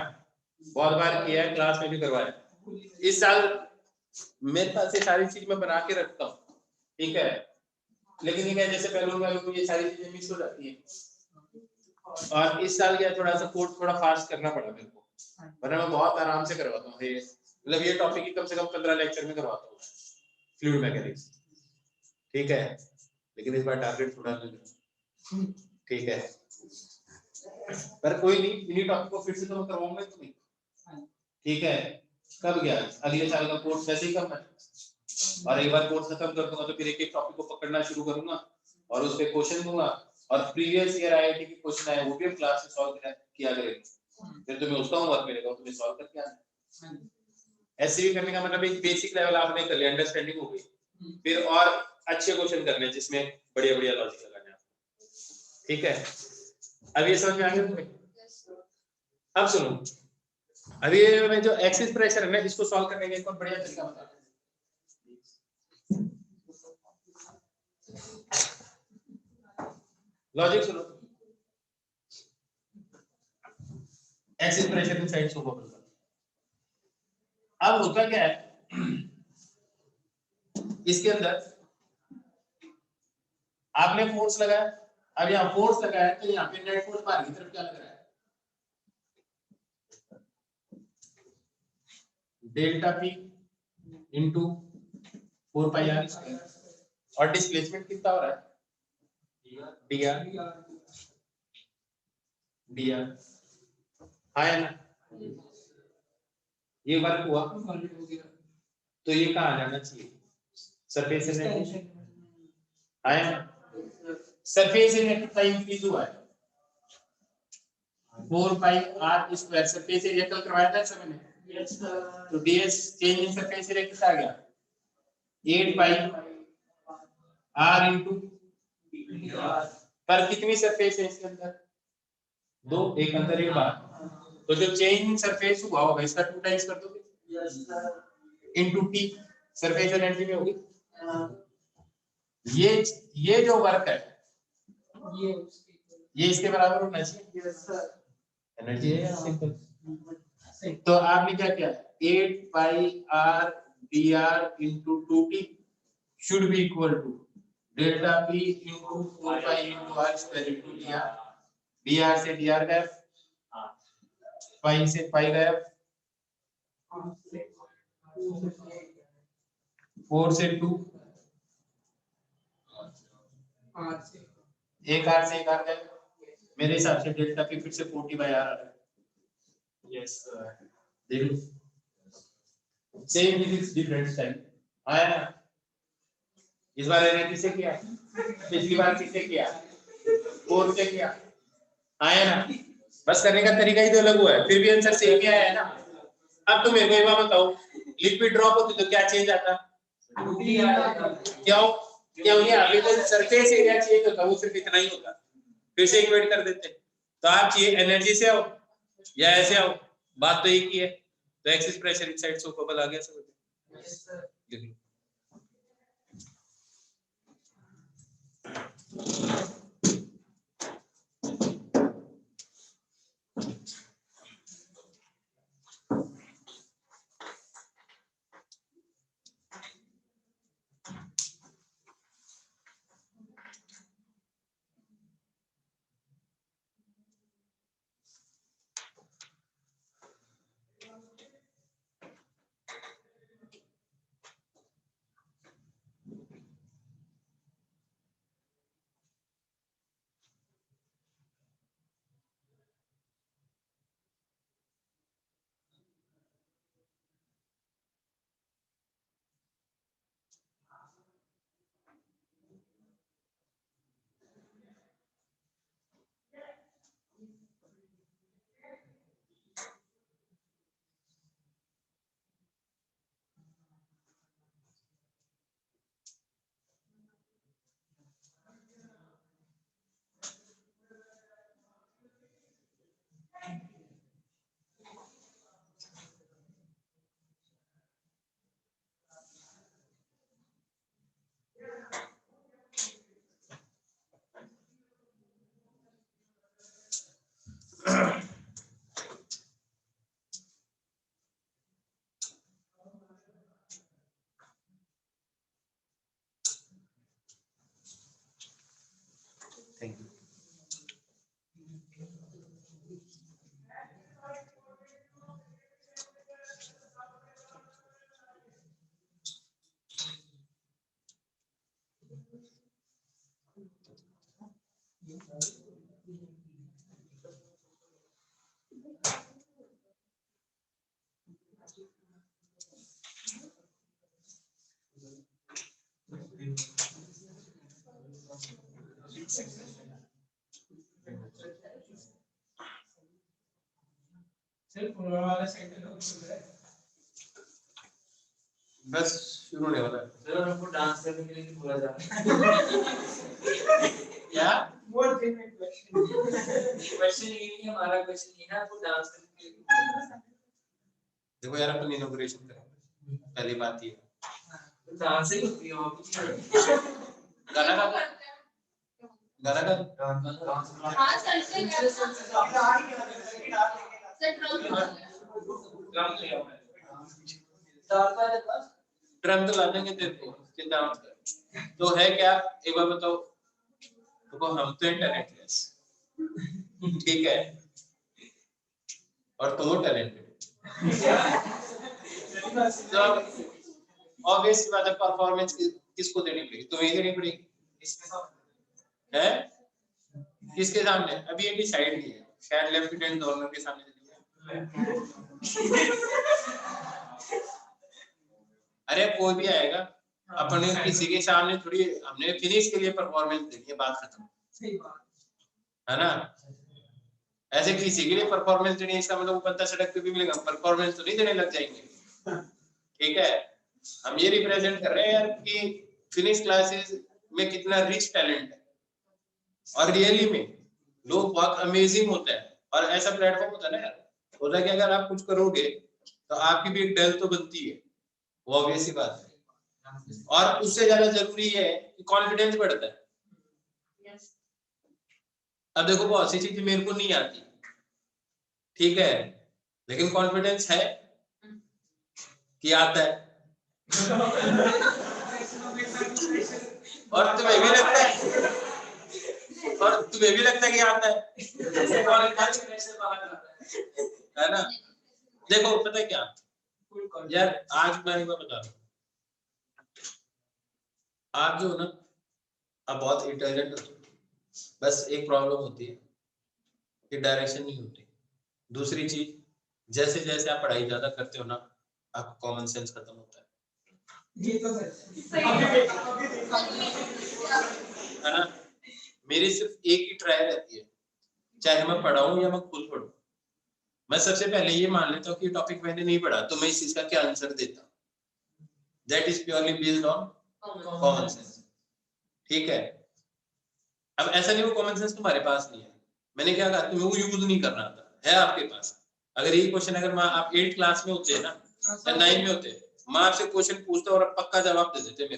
S1: बहुत बार किया है, क्लास में भी करवाया। इस साल मेरे पास ये सारी चीज मैं बना के रखता हूँ, ठीक है, लेकिन ये क्या जैसे बैलून वालों ये सारी चीजें मिस हो जाती है। और इस साल क्या थोड़ा सा कोर्स थोड़ा फास्ट करना पड़ा मेरे को, वरना मैं बहुत आराम से करवाता हूँ। ये मतलब ये टॉपिक ही कम से कम 15 लेक्चर में करवाता हूँ, फ्लूइड मैकेनिक्स, ठीक है। लेकिन इस बार टारगेट थोड़ा ठीक है, पर कोई नहीं, इन्हीं टॉपिक को फिर से तो मैं करवाऊंगा तुम्हें, ठीक है। कब गया, अगले साल का कोर्स वैसे ही करना है, और एक बार कोर्स खत्म कर दूंगा तो फिर एक एक टॉपिक को पकड़ना शुरू करूंगा और उस पे क्वेश्चन दूंगा और प्रीवियस ईयर आईआईटी के क्वेश्चन आए वो भी हम क्लास में सॉल्व किया करेंगे, फिर तुम्हें उसका होमवर्क मिलेगा, तुम्हें सॉल्व करके आना है। ऐसे भी करने का मतलब एक बेसिक लेवल आपने कर लिया, अंडरस्टैंडिंग हो गई, फिर और अच्छे क्वेश्चन करने जिसमें बढ़िया बढ़िया लॉजिक लगाने हैं। ठीक है, अब ये समझ में आ गया तुम्हें? अब सुनो, अभी ये जो एक्सिस प्रेशर है ना, इसको सॉल्व करने का एक और बढ़िया तरीका बता। लॉजिक सुनो, एक्सिस प्रेशर की साइड को बदल। अब होता क्या है, इसके अंदर आपने फोर्स लगाया, अब यहाँ फोर्स लगाया तो यहाँ पे नेट फोर्स बाहर की तरफ क्या लग रहा है, delta P into 4 pi R square, और डिस्प्लेसमेंट कितना हो रहा है, dr dr आया ना, ये वर्क हुआ तो ये कहाँ जाना चाहिए, सरफेस एनर्जी आया ना, सरफेस एरिया कितना इंक्रीज हुआ है, 4 pi R square, surface area कल करवाया था सर मैंने, तो ds change in surface area कितना आ गया, 8 पाई r इंटू पर कितनी सरफेस है इसके अंदर, दो, एक अंदर एक बाहर, तो जो चेंज इन सरफेस हुआ होगा इसका 2 टाइम्स कर दोगे इंटू टी, सरफेस एनर्जी में होगी, ये जो वर्क है ये इसके बराबर होना चाहिए, एनर्जी है सिंपल। तो आपने क्या किया, 8 pi R D R into 2t should be equal to delta p into 4 pi into R square into dr से dr गया, पाई से पाई गया, 4 से 2, एक आर से एक आर गया, मेरे हिसाब से डेल्टा p फिर से 40 बाय आर आ रहा है, यस देखो सेम इज डिफरेंट स्टाइल आया ना, इस बार मैंने किससे किया, पिछली बार किससे किया, 4 से किया, आया ना, बस करने का तरीका ही तो अलग हुआ है, फिर भी आंसर सेम ही आया है ना। अब तो मेरे को एक बात बताओ, लिक्विड ड्रॉप होती तो क्या चेंज आता, क्यों क्यों ये अवेलेबल सरफेस एरिया चेंज होता, वो सिर्फ इतना ही होता, फिर से इक्वेट कर देते, तो आप चाहिए एनर्जी से आओ या ऐसे आओ, बात तो एक ही है, तो excess pressure inside so bubble आ गया समझ। Thank you. बस शुरू होने वाला है।
S3: सर हमको डांस करने के लिए बोला जा रहा
S1: क्या
S3: क्वेश्चन ये नहीं है, हमारा क्वेश्चन ये है आपको डांस करने के लिए बोला जा रहा है।
S1: देखो यार, अपन इनॉग्रेशन करेंगे, पहली बात ये।
S3: तो डांस ही होती है और कुछ नहीं।
S1: गाना गा, गाना गा।
S2: हाँ सर से
S1: ड्रम तो ला देंगे तेरे को, चिंता मत कर। तो है क्या, एक बार बताओ। देखो हम तो टैलेंटलेस, ठीक है, और तुम टैलेंटेड। तो ऑब्वियस बात है, परफॉर्मेंस किसको देनी पड़ेगी? तुम्हें देनी पड़ेगी। है किसके सामने? अभी ये डिसाइड नहीं है, शायद लेफ्टिनेंट गवर्नर के सामने देनी है। अरे कोई भी आएगा, अपने किसी के सामने थोड़ी, हमने फिनिश के लिए परफॉर्मेंस देनी है, बात खत्म।
S3: सही बात
S1: है ना? ऐसे किसी के लिए परफॉर्मेंस देनी है, इसका मतलब वो बंदा सड़क पे भी मिलेगा, परफॉर्मेंस तो नहीं देने लग जाएंगे। ठीक है, हम ये रिप्रेजेंट कर रहे हैं यार कि फिनिश क्लासेस में कितना रिच टैलेंट है, और रियली में लोग बहुत अमेजिंग होता है। और ऐसा प्लेटफॉर्म होता है ना यार, होता है कि अगर आप कुछ करोगे तो आपकी भी एक डल तो बनती है, वो ऑब्वियस ही बात है। और उससे ज्यादा जरूरी है कि कॉन्फिडेंस बढ़ता है। अब देखो बहुत सी चीजें मेरे को नहीं आती, ठीक है, लेकिन कॉन्फिडेंस है कि आता है। और तुम्हें भी लगता है, कि आता है, है ना? देखो पता है क्या यार, आज मैं एक बार बता रहा हूँ, आप जो ना आप बहुत इंटेलिजेंट हो, बस एक प्रॉब्लम होती है कि डायरेक्शन नहीं होती। दूसरी चीज, जैसे जैसे आप पढ़ाई ज्यादा करते हो ना, आपका कॉमन सेंस खत्म होता है।
S3: ये तो
S1: है ना? मेरी सिर्फ एक ही ट्राई रहती है, चाहे मैं पढ़ाऊं या मैं खुद पढ़ूं, मैं सबसे पहले ये मान लेता हूँ कि टॉपिक मैंने नहीं पढ़ा तो मैं इस चीज का क्या आंसर देता। That is purely based on common sense. ठीक है, अब ऐसा नहीं वो कॉमन सेंस तुम्हारे पास नहीं है, मैंने क्या कहा, तुम्हें वो यूज नहीं करना आता है आपके पास। अगर ये क्वेश्चन अगर आप 8th क्लास में होते हैं ना या 9 में होते, मैं आपसे क्वेश्चन पूछता और पक्का जवाब दे देते मेरे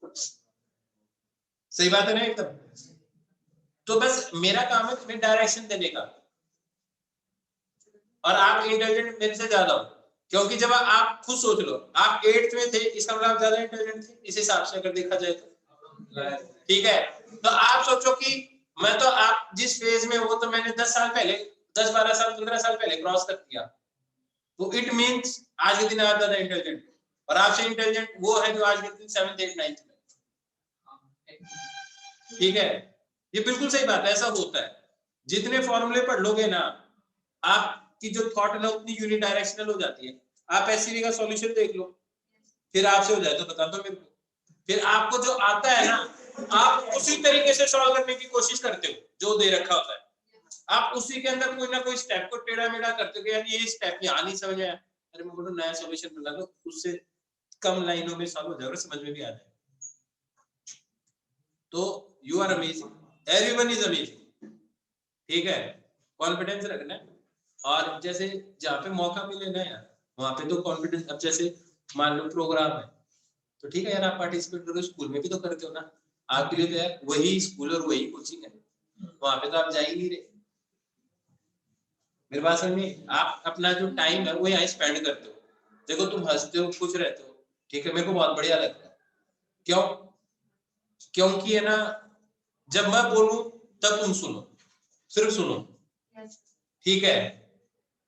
S1: को। सही बात है ना एकदम? तो बस मेरा काम है तुम्हें डायरेक्शन देने का, और आप इंटेलिजेंट मेरे से ज्यादा हो, क्योंकि जब आप खुद सोच लो, आप 8th में थे, इसका मतलब आप ज्यादा इंटेलिजेंट थे इस हिसाब से अगर देखा जाए तो। ठीक है, तो आप सोचो कि मैं तो आप जिस फेज में हो तो मैंने 10 साल पहले, 10 12 साल 15 साल पहले क्रॉस कर दिया, तो इट मींस आज के दिन आप ज्यादा इंटेलिजेंट, और आपसे इंटेलिजेंट वो है जो आज के दिन 7th 8th 9th में। ठीक है, ये बिल्कुल सही बात है, ऐसा होता है। जितने फॉर्मूले पढ़ लोगे ना, आपकी जो थॉट है ना उतनी यूनिडायरेक्शनल हो जाती है। आप एससीवी का सॉल्यूशन देख लो, फिर आपसे हो जाए तो बता दो मेरे को, फिर आपको जो आता है ना आप उसी तरीके से सॉल्व करने की कोशिश करते हो जो दे रखा होता है। आप उसी के अंदर कोई ना कोई स्टेप को टेढ़ा मेढ़ा करते हो कि यार ये स्टेप यहाँ नहीं समझ आया, अरे मैं बोलूं नया सॉल्यूशन बना लो, उससे कम लाइनों में सॉल्व हो जाएगा, समझ में भी आ जाएगा। तो you are amazing, everyone is amazing. ठीक है, कॉन्फिडेंस रखना है, और जैसे जहाँ पे मौका मिले ना यार वहां पे तो कॉन्फिडेंस। अब जैसे मान लो प्रोग्राम है तो ठीक है यार, आप पार्टिसिपेट करो, स्कूल में भी तो करते हो ना, आपके लिए तो यार वही स्कूल और वही कोचिंग है, वहां पे तो आप जा ही नहीं रहे। मेरे बात समझ में? आप अपना जो टाइम है वो यहाँ स्पेंड करते हो, देखो तुम हंसते हो, खुश रहते हो, ठीक है, मेरे को बहुत बढ़िया लगता है। क्यों? क्योंकि है ना, जब मैं बोलूं तब तुम सुनो, सिर्फ सुनो, ठीक है,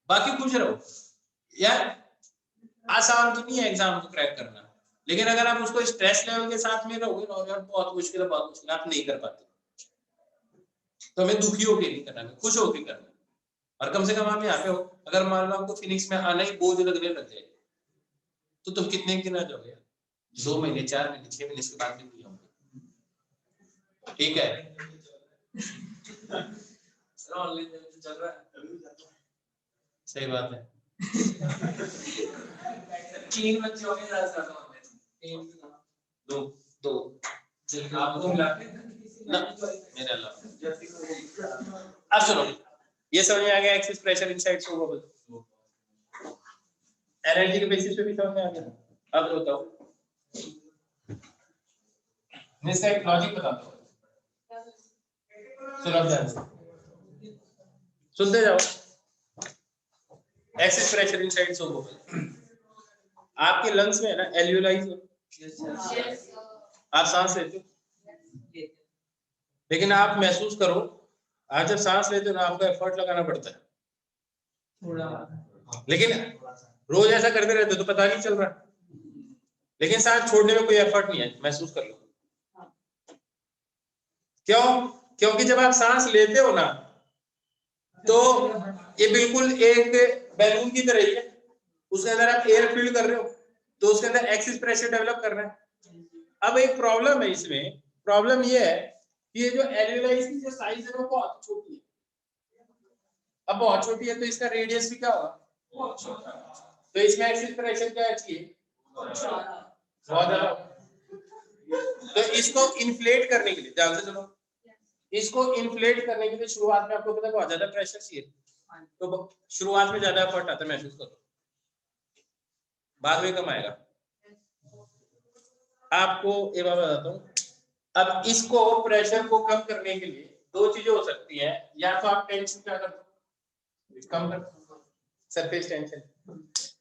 S1: बाकी खुश रहो यार। आसान तो नहीं है एग्जाम को क्रैक करना, लेकिन अगर आप उसको स्ट्रेस लेवल के साथ में रहोगे ना यार, बहुत मुश्किल है, बहुत मुश्किल, आप नहीं कर पाते। तो हमें दुखी होके नहीं करना, हमें खुश होके करना। और कम से कम आप यहाँ पे हो, अगर मान लो आपको फिनिक्स में आना ही बोझ लगने लग जाए तो तुम कितने दिन आ जाओगे? 2 महीने, 4 महीने, 6 महीने, इसके बाद भी नहीं आओगे। ठीक है,
S3: सर ऑनलाइन चल रहा है।
S1: सही बात है।
S3: 3 बच्चे होंगे ज्यादा ऑनलाइन।
S1: 2 2
S3: आपको मिला के
S1: ना मेरे अल्लाह। अब सुनो, ये समझ में आ गया axis pressure inside so bubble, energy के बेसिस पे भी समझ में आ गया। अब बताओ, मैं इसका एक लॉजिक बताता हूँ, सुनो ध्यान से, सुनते जाओ। Axis pressure inside so bubble, आपके लंग्स में है ना एल्यूलाइज, आप सांस लेते हो, लेकिन आप महसूस करो, आप जब सांस लेते हो ना आपको एफर्ट लगाना पड़ता है, लेकिन रोज ऐसा करते रहते हो तो पता नहीं चल रहा, लेकिन सांस छोड़ने में कोई एफर्ट नहीं है, महसूस कर लो। क्यों? क्योंकि जब आप सांस लेते हो ना तो ये बिल्कुल एक बैलून की तरह ही है, उसके अंदर आप एयर फिल कर रहे हो तो उसके अंदर एक्सिस प्रेशर डेवलप कर रहा है। अब एक प्रॉब्लम है इसमें, प्रॉब्लम ये है कि ये जो एल्यूलाइज की जो साइज है वो बहुत छोटी है। अब बहुत छोटी है तो इसका रेडियस भी क्या होगा, बहुत छोटा। तो इसमें एक्सिस प्रेशर क्या चाहिए, बहुत ज्यादा। तो इसको इन्फ्लेट करने के लिए, ध्यान से सुनो, इसको इन्फ्लेट करने के लिए शुरुआत में आपको पता बहुत ज्यादा प्रेशर चाहिए, तो शुरुआत में ज्यादा एफर्ट आता है, महसूस करो, बाद में कम आएगा। आपको एक बात बताता हूँ, अब इसको प्रेशर को कम करने के लिए 2 चीजें हो सकती है, या तो आप टेंशन क्या करते हो, कम कर सरफेस टेंशन।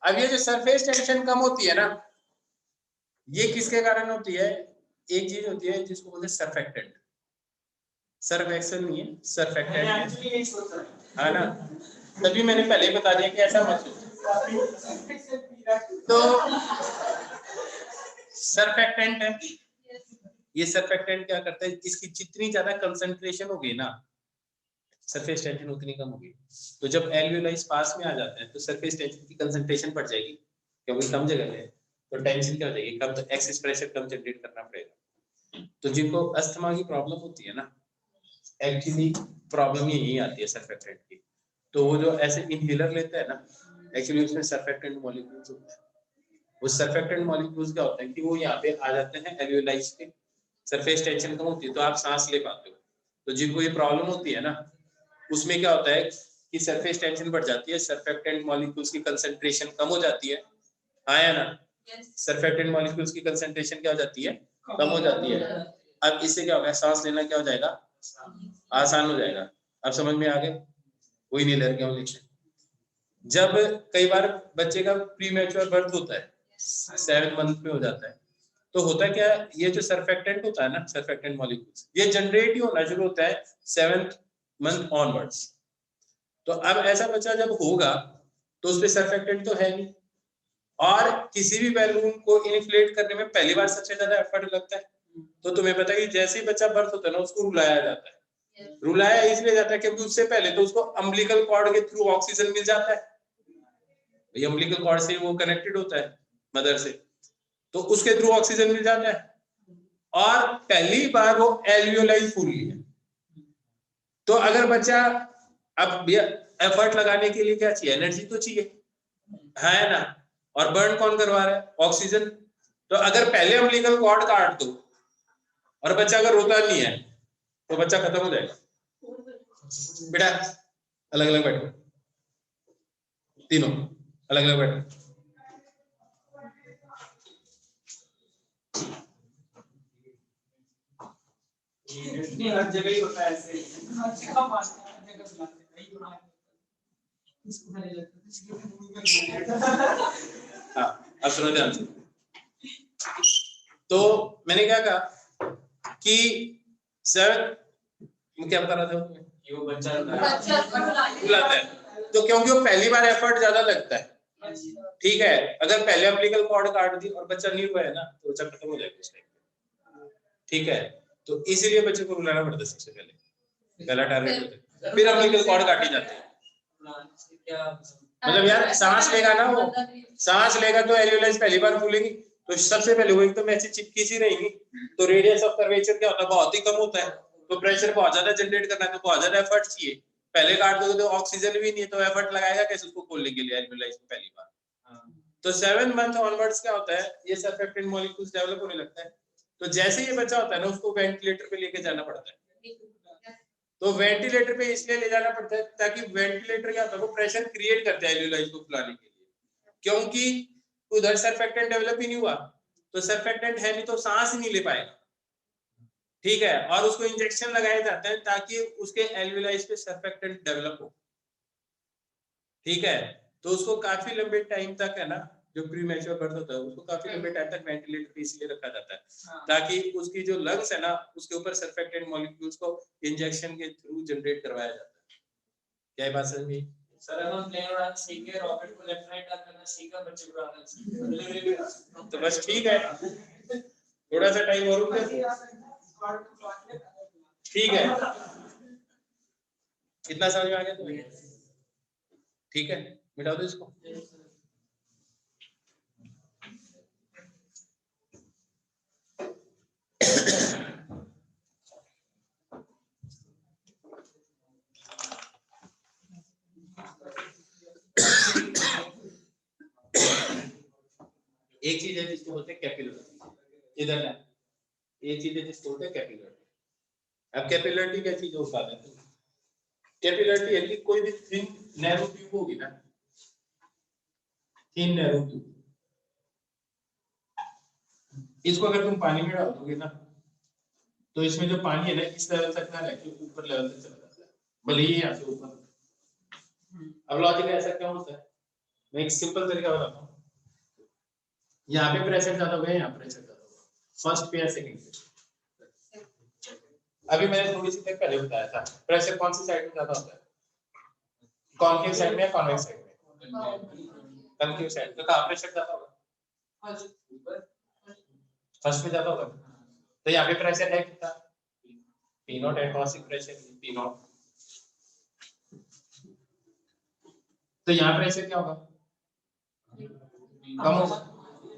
S1: अब ये जो सरफेस टेंशन कम होती है ना, ये किसके कारण होती है, एक चीज होती है जिसको बोलते हैं सरफेक्टेंट, सर्फ एक्सेल नहीं है, सरफेक्टेंट है ना, तभी मैंने पहले ही बता दिया कि ऐसा मत सोचो। तो सरफेक्टेंट है, ये सरफेक्टेंट क्या करता है, इसकी जितनी ज्यादा कंसंट्रेशन होगी ना सरफेस टेंशन उतनी कम होगी। तो जब एल्यूलाइज पास में आ जाते हैं तो सरफेस टेंशन की कंसंट्रेशन बढ़ जाएगी, क्योंकि कम जगह है तो टेंशन क्या हो जाएगी कम, तो एक्सिस प्रेशर कम जनरेट करना पड़ेगा। तो जिनको अस्थमा की प्रॉब्लम होती है ना, एक्चुअली प्रॉब्लम यही आती है सरफेक्टेंट की। तो वो जो ऐसे इनहेलर लेते हैं ना, एक्चुअली उसमें सरफेक्टेंट मॉलिक्यूल्स होते हैं। वो सरफेक्टेंट मॉलिक्यूल्स क्या होता है कि वो यहाँ पे आ जाते हैं एल्यूलाइज पे, सरफेस टेंशन कम होती है तो आप सांस ले पाते हो। तो जिनको ये प्रॉब्लम होती है ना, उसमें क्या होता है कि सरफेस टेंशन बढ़ जाती है, सरफेक्टेंट मॉलिक्यूल्स की कंसंट्रेशन कम हो जाती है, हाँ या ना, सरफेक्टेंट मॉलिक्यूल्स की कंसंट्रेशन क्या हो जाती है, कम हो जाती है। अब इससे क्या होगा, सांस लेना क्या हो जाएगा, आसान हो जाएगा। अब समझ में आ गया, कोई नहीं लड़ क्यों लिखे। जब कई बार बच्चे का प्रीमेच्योर बर्थ होता है, 7 मंथ में हो जाता है, तो होता क्या है, ये जो सरफेक्टेंट होता है ना, सरफेक्टेंट मॉलिक्यूल्स ये जनरेट ही होना शुरू होता है 7th मंथ ऑनवर्ड्स। तो अब ऐसा बच्चा जब होगा तो उसपे सरफेक्टेंट तो है नहीं, और किसी भी बैलून को इन्फ्लेट करने में पहली बार सबसे ज्यादा एफर्ट लगता है। तो तुम्हें पता है कि जैसे ही बच्चा बर्थ होता है ना, उसको रुलाया जाता है। रुलाया इसलिए जाता है क्योंकि उससे पहले तो उसको अम्बिलिकल कॉर्ड के थ्रू ऑक्सीजन मिल जाता है, ये अम्बिलिकल कॉर्ड से वो कनेक्टेड होता है मदर से, तो उसके थ्रू ऑक्सीजन मिल जाता है, और पहली बार वो एल्वियोलाइज फूल है। तो अगर बच्चा अब एफर्ट लगाने के लिए क्या चाहिए, एनर्जी तो चाहिए, है ना, और बर्न कौन करवा रहा है, ऑक्सीजन। तो अगर पहले अम्बिलिकल कॉर्ड काट दो और बच्चा अगर रोता नहीं है तो बच्चा खत्म हो जाएगा। बेटा अलग अलग बैठो, तीनों अलग अलग बैठो।
S3: हर जगह ही होता है ऐसे।
S1: हाँ, अब सुनो ध्यान से। तो मैंने क्या कहा कि सर क्या बता रहा था, वो बच्चा बुलाता है, तो क्योंकि वो पहली बार एफर्ट ज्यादा लगता है, ठीक है। अगर पहले अम्बिलिकल कॉर्ड काट दी और बच्चा नहीं हुआ है ना, तो बच्चा खत्म हो जाएगा उस टाइम, ठीक है। तो इसीलिए बच्चे को रुलाना पड़ता है सबसे पहले, पहला टारगेट होता है, फिर अम्बिलिकल कॉर्ड काटी जाती है। मतलब यार सांस लेगा ना, वो सांस लेगा तो एल्वियोलाइज पहली बार फूलेगी, तो सबसे पहले वो एकदम ऐसी चिपकी सी रहेगी, तो रेडियस ऑफ कर्वेचर क्या होता है, बहुत ही कम होता है, तो प्रेशर बहुत ज्यादा जनरेट करना है तो बहुत ज्यादा एफर्ट चाहिए। पहले काट दोगे तो ऑक्सीजन भी नहीं है तो एफर्ट लगाएगा कैसे उसको खोलने के लिए एल्वियोलाई को पहली बार। तो 7 मंथ ऑनवर्ड्स क्या होता है ये सरफेक्टेंट मॉलिक्यूल्स डेवलप होने लगता है। तो जैसे ये बच्चा होता है ना उसको वेंटिलेटर पे लेके जाना पड़ता है। तो वेंटिलेटर पे इसलिए ले जाना पड़ता है ताकि वेंटिलेटर क्या होता है वो प्रेशर क्रिएट करता है एल्वियोलाई को फुलाने के लिए, क्योंकि उधर सरफेक्टेंट डेवलप ही नहीं हुआ तो सरफेक्टेंट है नहीं तो सांस ही नहीं ले पाएगा। ठीक है, और उसको इंजेक्शन लगाए जाते हैं ताकि उसके एल्वियोलाई पे सरफेक्टेंट डेवलप हो। ठीक है, तो उसको काफी लंबे टाइम तक है ना जो प्री मैच्योर बर्थ होता है उसको काफी लंबे टाइम तक वेंटिलेटर पे इसलिए रखा जाता है ताकि उसकी जो लंग्स है ना उसके ऊपर सरफेक्टेंट मॉलिक्यूल्स को इंजेक्शन के थ्रू जनरेट करवाया जाता है। क्या ये बात समझ में?
S3: सर हम प्लेन उड़ाना सीख गए, रॉकेट को लेफ्ट राइट करना सीखा, बच्चे को उड़ाना सीखा।
S1: तो बस ठीक है, थोड़ा सा टाइम और रुक ठीक है, इतना समझ में आ गया तुम्हें? ठीक है, मिटा दो इसको। एक चीज है जिसको बोलते हैं कैपिलरिटी, इधर है एक चीज है जिसको बोलते हैं कैपिलरिटी। अब कैपिलरिटी क्या चीज होता है? कैपिलरिटी है कि कोई भी थिन नैरो ट्यूब होगी ना, थिन नैरो ट्यूब, इसको अगर तुम पानी में डाल दोगे ना तो इसमें जो पानी है ना इस लेवल तक ना रहकर ऊपर लेवल तक चला जाता है, भले ही यहाँ से ऊपर। अब लॉजिक ऐसा क्यों होता है? मैं एक सिंपल तरीका बताता हूँ। यहाँ पे प्रेशर ज्यादा हुआ है, यहाँ प्रेशर ज्यादा हुआ, फर्स्ट पे या सेकंड पे। अभी मैंने थोड़ी सी देर पहले बताया था प्रेशर कौन सी साइड में ज्यादा होता है, कॉन्केव साइड में या कॉन्वेक्स साइड में? Concave side. तो कहाँ प्रेशर ज्यादा होगा? फर्स्ट में ज्यादा होगा। तो यहाँ पे प्रेशर है कितना? P not atmospheric pressure P not. तो यहाँ प्रेशर क्या होगा? कम होगा।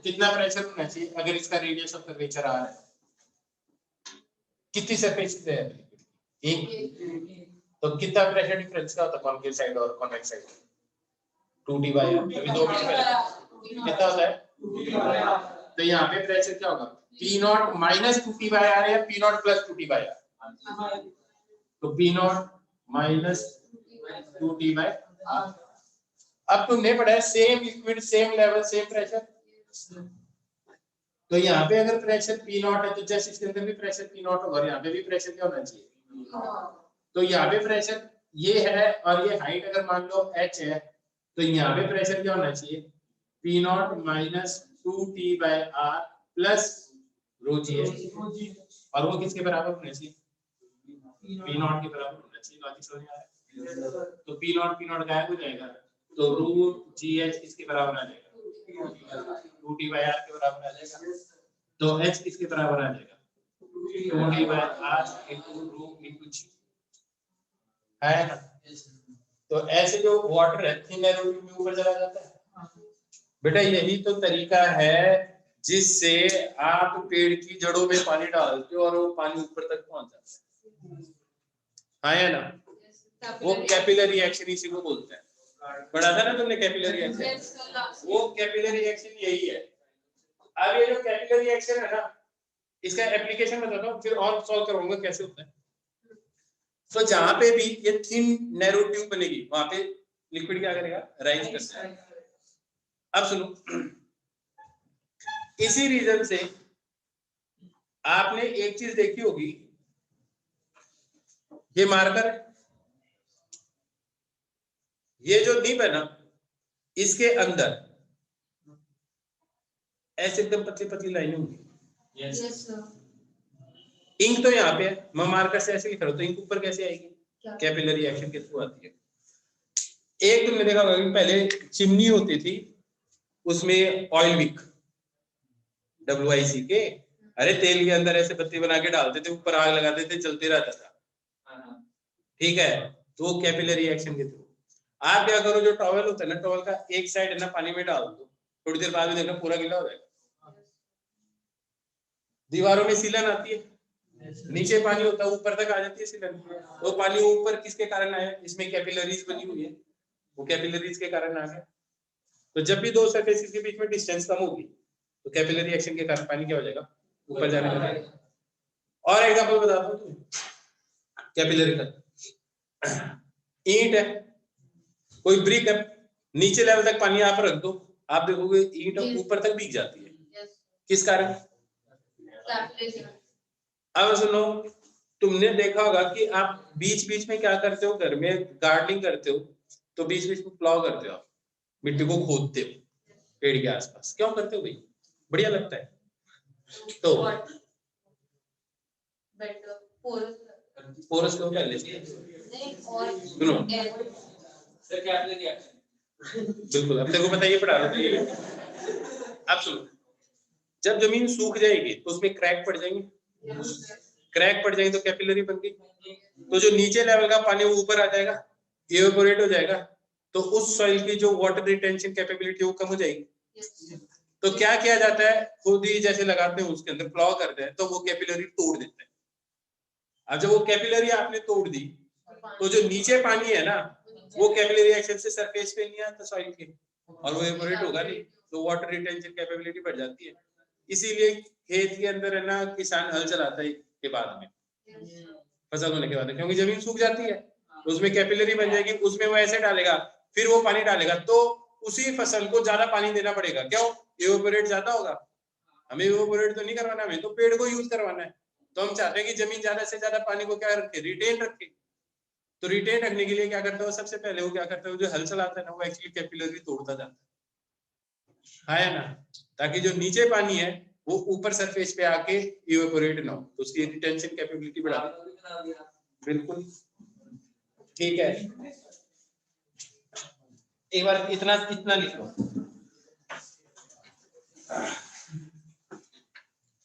S1: कितना प्रेशर होना चाहिए अगर इसका रेडियस ऑफ कर्वेचर R है? कितनी सरफेस है? एक। तो कितना प्रेशर डिफरेंस का होता है कॉन्केव साइड और convex side? 2T by R। अभी 2 मिनट पहले कितना होता है? तो यहाँ पे प्रेशर क्या होगा? P not minus 2T by R या P naught plus 2T by R? तो P not minus 2T by R। अब तुमने पढ़ा है same liquid same level same pressure. तो यहाँ पे अगर प्रेशर P नॉट है तो जस्ट इसके अंदर भी प्रेशर P नॉट होगा, यहाँ पे भी प्रेशर क्या होना चाहिए? तो यहाँ पे प्रेशर ये है और ये हाइट अगर मान लो h है तो यहाँ पे प्रेशर क्या होना चाहिए? P not minus 2T by R plus rho g है, और वो किसके बराबर होना चाहिए? P नॉट के बराबर होना चाहिए। लॉजिक समझ आ रहा है? तो P नॉट गायब हो जाएगा तो रूट जी एच किसके बराबर आ जाएगा? 2T बाय R के बराबर आ जाएगा। तो h किसके बराबर आ जाएगा? 2T by R into root into g है ना। तो ऐसे जो वाटर है थिन एरो ट्यूब में ऊपर चला जाता है। बेटा यही तो तरीका है जिससे आप पेड़ की जड़ों में पानी डालते हो और वो पानी ऊपर तक पहुंच जाता है ना। वो कैपिलरी एक्शन इसी को बोलते हैं। पढ़ा था ना तुमने कैपिलरी एक्शन? वो कैपिलरी एक्शन यही है। अब ये जो कैपिलरी एक्शन है ना इसका एप्लीकेशन बताता हूँ फिर और सॉल्व करूंगा कैसे होता है। तो जहां पे भी ये थिन नैरो ट्यूब बनेगी वहां पे लिक्विड क्या करेगा? राइज करता है। अब सुनो, इसी रीजन से आपने एक चीज देखी होगी, ये मार्कर ये जो निब है ना इसके अंदर ऐसे एकदम पतली पतली लाइन होगी।
S2: Yes sir.
S1: इंक तो यहाँ पे है, मैं मार्कर से ऐसे लिख रहा हूं तो इंक ऊपर कैसे आएगी? कैपिलरी एक्शन के थ्रू आती है। एक तुमने देखा होगा कि पहले चिमनी होती थी उसमें ऑयल विक WIC के, अरे तेल के अंदर ऐसे बत्ती बना के डालते थे, ऊपर आग लगाते थे, चलते रहता था। ठीक है, तो कैपिलरी एक्शन के थ्रू। आप क्या करो जो टॉवल होता है ना टॉवल का एक साइड है ना पानी में डाल दो, थोड़ी देर बाद में देखना पूरा गीला हो जाएगा। दीवारों में सीलन आती है नीचे पानी होता है ऊपर तक आ जाती है सिलन, वो पानी ऊपर किसके कारण आया, इसमें कैपिलरीज बनी हुई है, वो कैपिलरीज के कारण आ गया। तो जब भी दो सरफेसेस के बीच में डिस्टेंस कम होगी तो कैपिलरी एक्शन के कारण पानी क्या हो जाएगा, ऊपर जाने लगेगा। और एग्जांपल बताता हूँ तुम्हें कैपिलरी का। ईंट है, कोई ब्रिक है, नीचे लेवल तक पानी आप रख दो, आप देखोगे ईंट ऊपर तक भीग जाती है, किस कारण? अब सुनो, तुमने देखा होगा कि आप बीच बीच में क्या करते हो, घर में गार्डनिंग करते हो तो बीच बीच में प्लाव करते हो, आप मिट्टी को खोदते हो पेड़ के आसपास, क्यों करते हो भाई? बढ़िया लगता है। तो पोरस क्यों कर लेते हैं? सुनो
S3: सर क्या किया?
S1: बिल्कुल, अब देखो बताइए, पढ़ा रहे हो आप, सुनो, जब जमीन सूख जाएगी तो उसमें क्रैक पड़ जाएंगे, क्रैक पड़ जाएंगे तो कैपिलरी बन गई, तो जो नीचे लेवल का पानी वो ऊपर आ जाएगा, इवेपोरेट हो जाएगा, तो उस सॉइल की जो वाटर रिटेंशन कैपेबिलिटी वो कम हो जाएगी। तो क्या किया जाता है, खुद ही जैसे लगाते हैं उसके अंदर प्लाव करते हैं तो वो कैपिलरी तोड़ देते हैं। अब जब वो कैपिलरी आपने तोड़ दी तो जो नीचे पानी है ना वो कैपिलरी एक्शन से सरफेस पे नहीं आता सॉइल के, और वो इवेपोरेट होगा नहीं, तो वाटर रिटेंशन कैपेबिलिटी बढ़ जाती है। इसीलिए खेत के अंदर है ना किसान हल चलाता है के बाद में, फसल होने के बाद, क्योंकि जमीन सूख जाती है तो उसमें कैपिलरी बन जाएगी, उसमें वो ऐसे डालेगा, फिर वो पानी डालेगा, तो उसी फसल को ज्यादा पानी देना पड़ेगा। क्यों? इवेपोरेट ज्यादा होगा, हमें इवेपोरेट तो नहीं करवाना, हमें तो पेड़ को यूज करवाना है, तो हम चाहते हैं कि जमीन ज्यादा से ज्यादा पानी को क्या रखे, रिटेन रखे। तो रिटेन रखने के लिए क्या करता है, सबसे पहले वो क्या करता है, जो हल चलाता है ना वो एक्चुअली कैपिलरी तोड़ता जाता है ना, ताकि जो नीचे पानी है वो ऊपर सरफेस पे आके इवेपोरेट ना हो, तो उसकी रिटेंशन कैपेबिलिटी बढ़ा दे। बिल्कुल ठीक है, एक बार इतना इतना लिखो,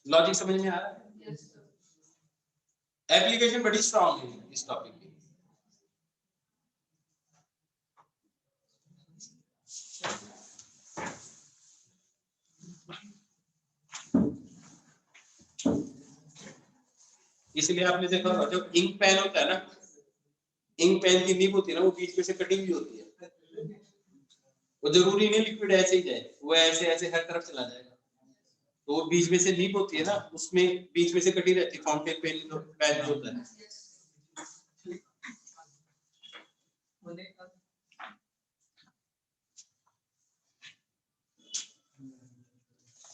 S1: लॉजिक समझ में आ रहा है? एप्लीकेशन बड़ी स्ट्रांग है इस टॉपिक की। इसलिए आपने देखा होगा जो इंक पेन होता है ना, इंक पेन की नीब होती है ना वो बीच में से कटी हुई होती है, वो जरूरी नहीं लिक्विड ऐसे ही जाए, वो ऐसे ऐसे हर तरफ चला जाएगा, तो वो बीच में से नीब होती है ना उसमें बीच में से कटी रहती है, फाउंटेन पेन पेन जो होता है।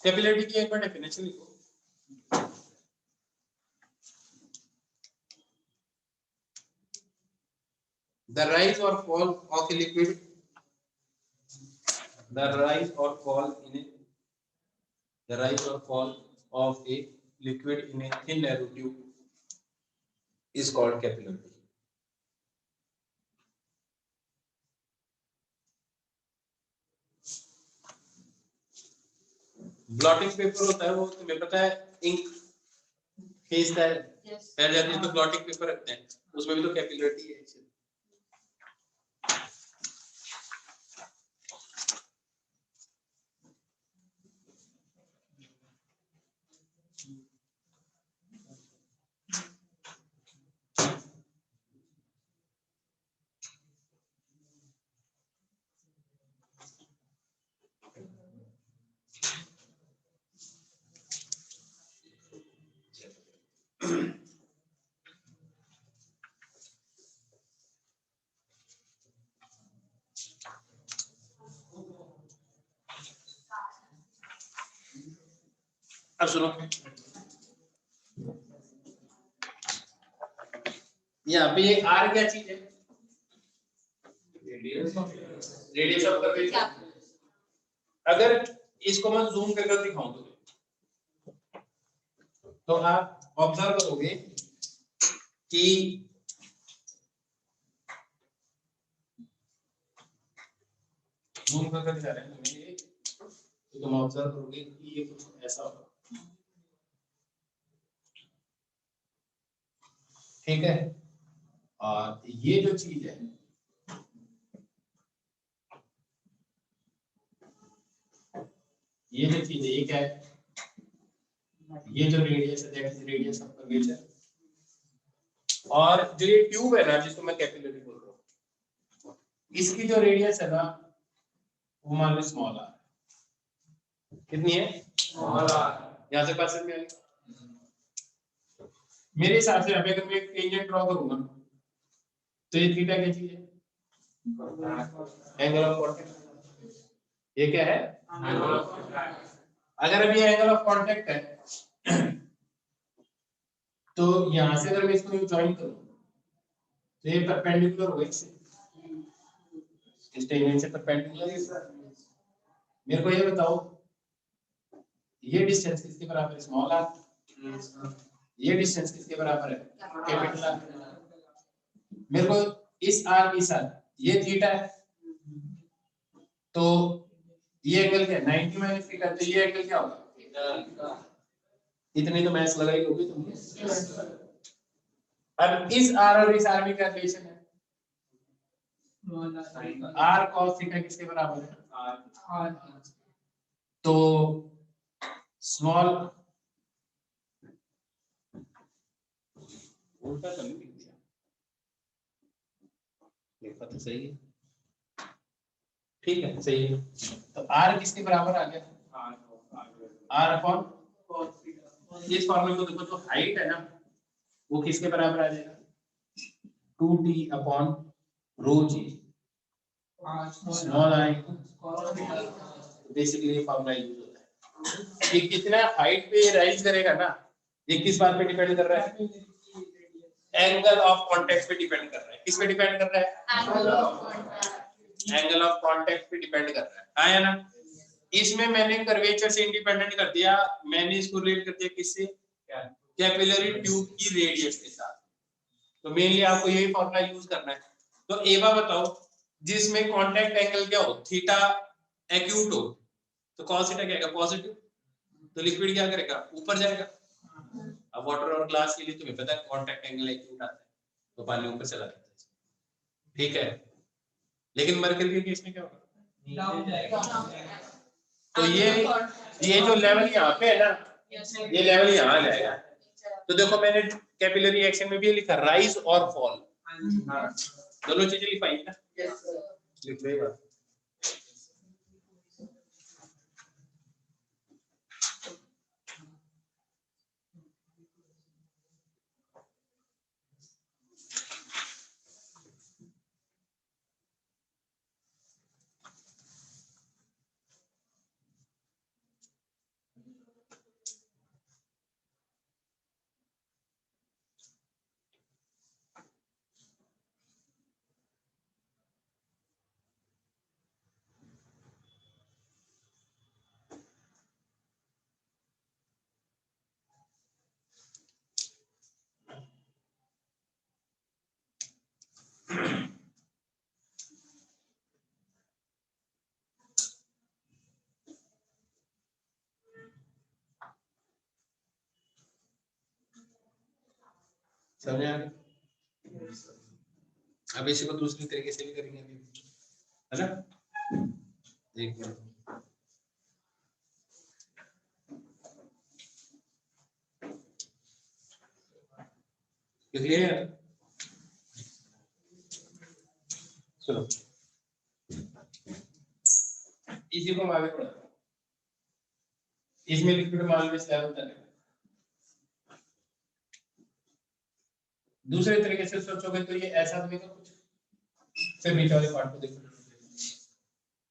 S1: कैपिलरी की एक बार डेफिनेशन लिखो, the rise or fall of a liquid, the rise or fall in a, the rise or fall of a liquid in a thin narrow tube is called capillary. Blotting paper होता है वो तुम्हें पता है, ink खींचता है, फैल जाती है तो ब्लॉटिंग पेपर रखते हैं, उसमें भी तो कैपिलरी है। अब सुनो, यहाँ पे ये आर क्या चीज है, रेडियस ऑफ कर्वेचर। अगर इसको मैं जूम करके दिखाऊं तो आप ऑब्जर्व करोगे कि जूम करके दिखा रहे हैं तुम्हें ये, तो तुम ऑब्जर्व करोगे कि ये कुछ ऐसा होगा, ठीक है, और ये जो चीज है ये जो चीज है ये क्या है, ये जो रेडियस है that is radius of curvature, और जो ये ट्यूब है ना जिसको मैं कैपिलरी बोल रहा हूँ, इसकी जो रेडियस है ना वो मान लो स्मॉल आर, कितनी है
S3: स्मॉल आर।
S1: यहाँ से पास में आएगी। मेरे हिसाब से अगर मैं एक टेंजेंट ड्रॉ करूंगा तो ये थीटा क्या चीज है, एंगल ऑफ कांटेक्ट। ये क्या है, अगर अभी एंगल ऑफ कांटेक्ट है तो यहां से अगर मैं इसको ज्वाइन करूं तो ये परपेंडिकुलर होगा इससे, इस टेंजेंट से परपेंडिकुलर। मेरे को ये बताओ ये डिस्टेंस किसके बराबर है, स्मॉल आर। ये डिस्टेंस किसके बराबर है, कैपिटल आर। मेरे को इस आर के साथ ये थीटा है तो ये एंगल क्या है 90 माइनस थीटा, तो ये एंगल क्या होगा, इतनी तो मैथ्स लगाई होगी तुमने। अब इस आर और इस आर में क्या रिलेशन है, आर cos थीटा किसके बराबर है, तो स्मॉल उल्टा तो नहीं लिखा, लिखा तो सही है, ठीक है सही है। तो आर किसके बराबर आ गया, आर अपॉन, इस फॉर्मूले को देखो तो हाइट है ना वो किसके बराबर आ जाएगा, 2t upon rho g small i. Basically ये फॉर्मूला यूज होता है। ये कितना हाइट पे राइज करेगा ना, ये किस बात पे डिपेंड कर रहा है, एंगल ऑफ कांटेक्ट पे डिपेंड कर रहा है। किस पे डिपेंड कर रहा है, एंगल ऑफ कांटेक्ट पे डिपेंड कर रहा है, आया ना। इसमें मैंने कर्वेचर से इंडिपेंडेंट कर दिया, मैंने इसको रिलेट कर दिया किससे, कैपिलरी ट्यूब की रेडियस के साथ। तो मेनली आपको यही फॉर्मूला यूज करना है। तो एवा बताओ जिसमें कांटेक्ट एंगल क्या हो, थीटा एक्यूट हो, तो cos थीटा क्या आएगा, पॉजिटिव। तो लिक्विड क्या करेगा, ऊपर जाएगा। अब वाटर और ग्लास के लिए तुम्हें पता है कांटेक्ट एंगल एक्यूट आता है तो पानी ऊपर चला जाता है, ठीक है। लेकिन मरकरी के केस में क्या होगा,
S3: डाउन जाएगा।
S1: तो ये जो लेवल यहाँ पे है ना, ये लेवल यहाँ आ जाएगा। तो देखो मैंने कैपिलरी एक्शन में भी लिखा राइज और फॉल, दोनों चीजें लिखाई है ना, लिख लो बात। समझ आ गया। अब इसी को दूसरी तरीके से भी करेंगे है ना, एक मिनट। क्लियर, सुनो इसी को हम आगे बढ़ाते हैं। इसमें लिक्विड मान लो इस लेवल तक है। दूसरे तरीके से सोचोगे तो ये ऐसा बनेगा कुछ, फिर नीचे वाले पार्ट को देखो,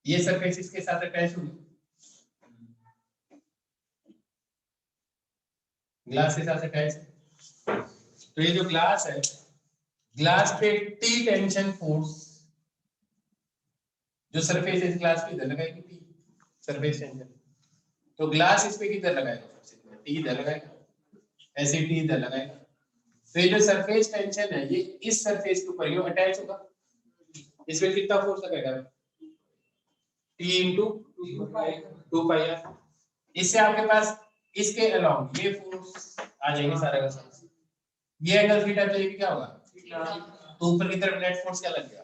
S1: ये सरफेस इसके साथ अटैच होगी, ग्लास के साथ अटैच है। तो ये जो ग्लास है, ग्लास पे टी टेंशन फोर्स जो सरफेस इस ग्लास पे इधर लगाएगी, टी सरफेस टेंशन, तो ग्लास इस पे किधर लगाएगा, टी इधर लगाएगा, ऐसे टी इधर लगाएगा। तो ये जो सरफेस टेंशन है ये इस सरफेस के ऊपर ये अटैच होगा, इसमें कितना फोर्स लगेगा, टी इंटू 2 पाई आर। इससे आपके पास इसके अलाउंग ये फोर्स आ जाएंगे सारे का सारा। ये एंगल थीटा तो ये भी क्या होगा, तो ऊपर की तरफ नेट फोर्स क्या लगेगा,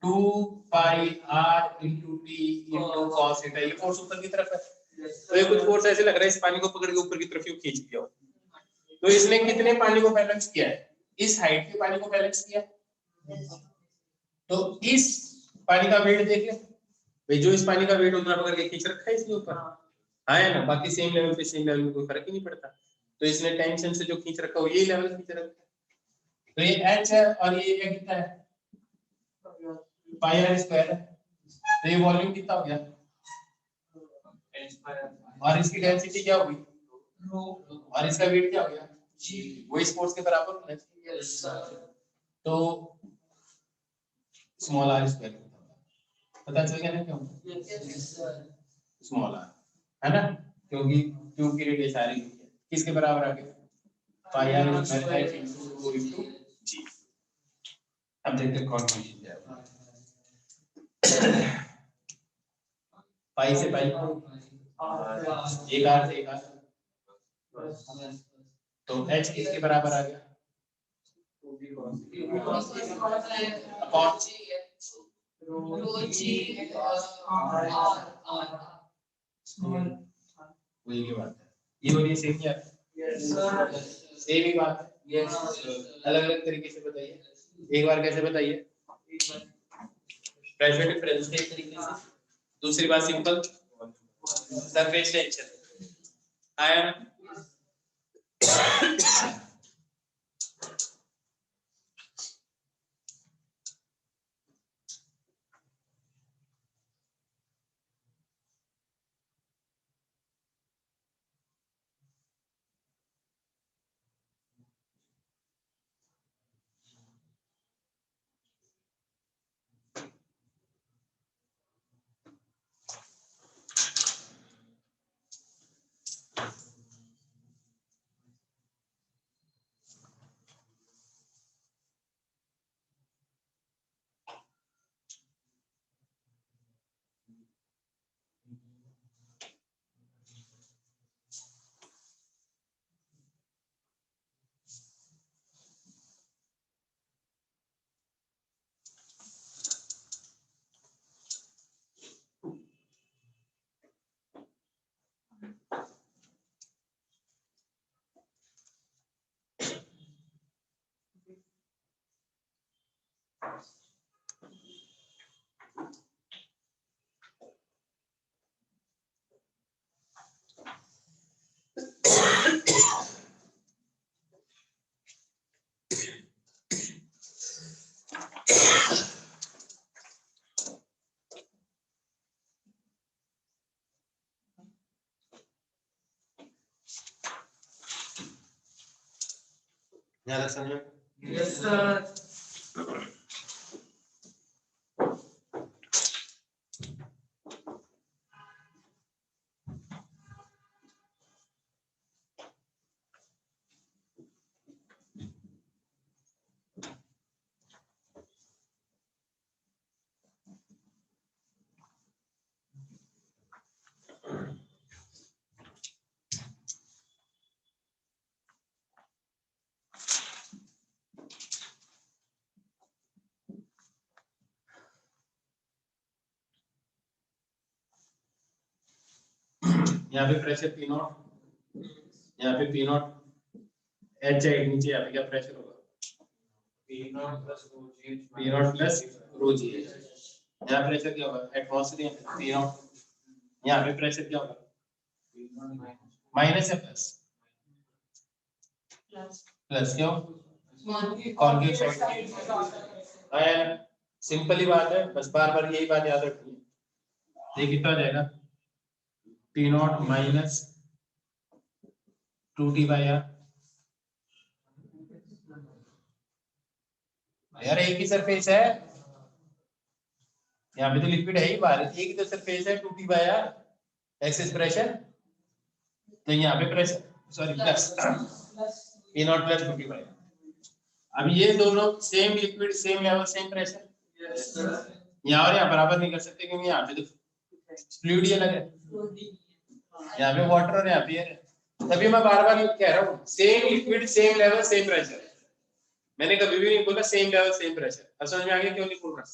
S1: 2 pi R into T into cos theta. ये फोर्स ऊपर की तरफ है, तो ये कुछ फोर्स ऐसे लग रहा है इस पानी को पकड़ के ऊपर की तरफ यूं खींच दिया हो, तो इसने कितने पानी को बैलेंस किया है? इस हाइट के पानी को बैलेंस किया है। तो इस पानी का वेट देख ले भाई, जो इस पानी का वेट उतना पकड़ के खींच रखा है इसके ऊपर, हाँ है ना, बाकी सेम लेवल पे सेम लेवल में कोई फर्क ही नहीं पड़ता। तो इसने टेंशन से जो खींच रखा है यही लेवल खींच रखा है। तो ये h है और ये एरिया कितना है? पाई आर स्क्वायर है। तो ये वॉल्यूम कितना हो गया? और इसकी डेंसिटी क्या होगी? और इसका वेट क्या हो गया? g। वो इस फोर्स के बराबर होना चाहिए। तो स्मॉल r स्क्वायर पता चल गया ना क्यों? स्मॉल r है ना, क्योंकि ट्यूब की रेडियस आ रही है किसके बराबर आ गया? पाई r स्क्वायर इनटू g। अब देखते हैं कौन क्वेश्चन जाएगा। पाई से पाई एक r से एक r, तो h किसके बराबर आ गया? अपॉन वही की बात है, ये और ये सेम ही आता है। सेम ही बात है, अलग अलग तरीके से बताइए। एक बार कैसे बताइए? प्रेशर डिफरेंस के एक तरीके से, दूसरी बात सिंपल सरफेस टेंशन आया ना। ज्यादा समझ?
S3: Yes, sir.
S1: यहाँ पे प्रेशर पी नॉट, यहाँ पे पी नॉट एच है नीचे, यहाँ पे क्या प्रेशर होगा? पी नॉट प्लस रो जी। यहाँ प्रेशर क्या होगा? Atmospheric P not. यहाँ पे प्रेशर क्या होगा? माइनस या प्लस? प्लस क्यों? Concave side. सिंपल ही बात है, बस बार बार यही बात याद रखनी है। ये कितना हो जाएगा? P not minus 2t/r। यार एक ही सरफेस है, यहाँ पे तो लिक्विड है ही बाहर, एक ही तो सरफेस है 2t/r एक्सेस प्रेशर। तो यहाँ पे pressure sorry plus P naught plus 2t/r। अब ये दोनों same liquid same level same pressure, यहाँ और यहाँ बराबर नहीं कर सकते क्योंकि यहाँ पे तो फ्लूइड ही अलग है, यहाँ पे वाटर और यहाँ पे एयर है। तभी मैं बार बार कह रहा हूँ same liquid same level same pressure. मैंने कभी भी नहीं बोला सेम लेवल सेम प्रेशर। अब समझ में आ गया क्यों नहीं बोल रहा?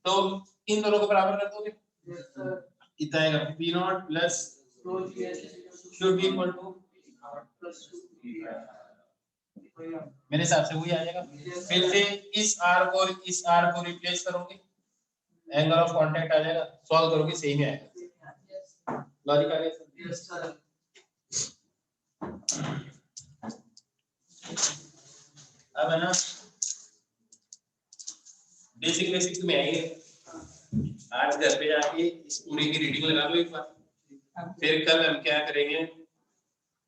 S1: तो इन दोनों को बराबर कर दोगे, कितना आएगा? P naught plus should be equal to मेरे हिसाब से वही आ जाएगा। फिर से इस आर को रिप्लेस करोगे, एंगल ऑफ कांटेक्ट आ जाएगा, सॉल्व करोगे सही में आएगा। लॉजिक आ गया?
S3: Yes, sir.
S1: अब है ना बेसिक तुम्हें आएंगे, आज घर पे जाके इस पूरी की रीडिंग लगा लो एक बार, फिर कल हम क्या करेंगे,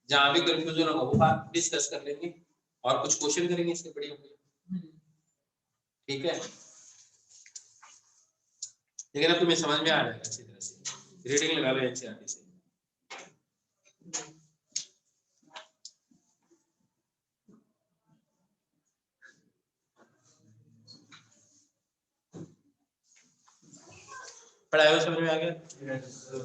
S1: जहां भी कंफ्यूजन होगा वो बात डिस्कस कर लेंगे और कुछ क्वेश्चन करेंगे इसके बढ़िया बढ़िया, ठीक है? लेकिन अब तुम्हें समझ में आ जाएगा अच्छी तरह से, रीडिंग लगा लो एनसीईआरटी से। पढ़ाई समझ में आ गया?
S3: Yes, sir.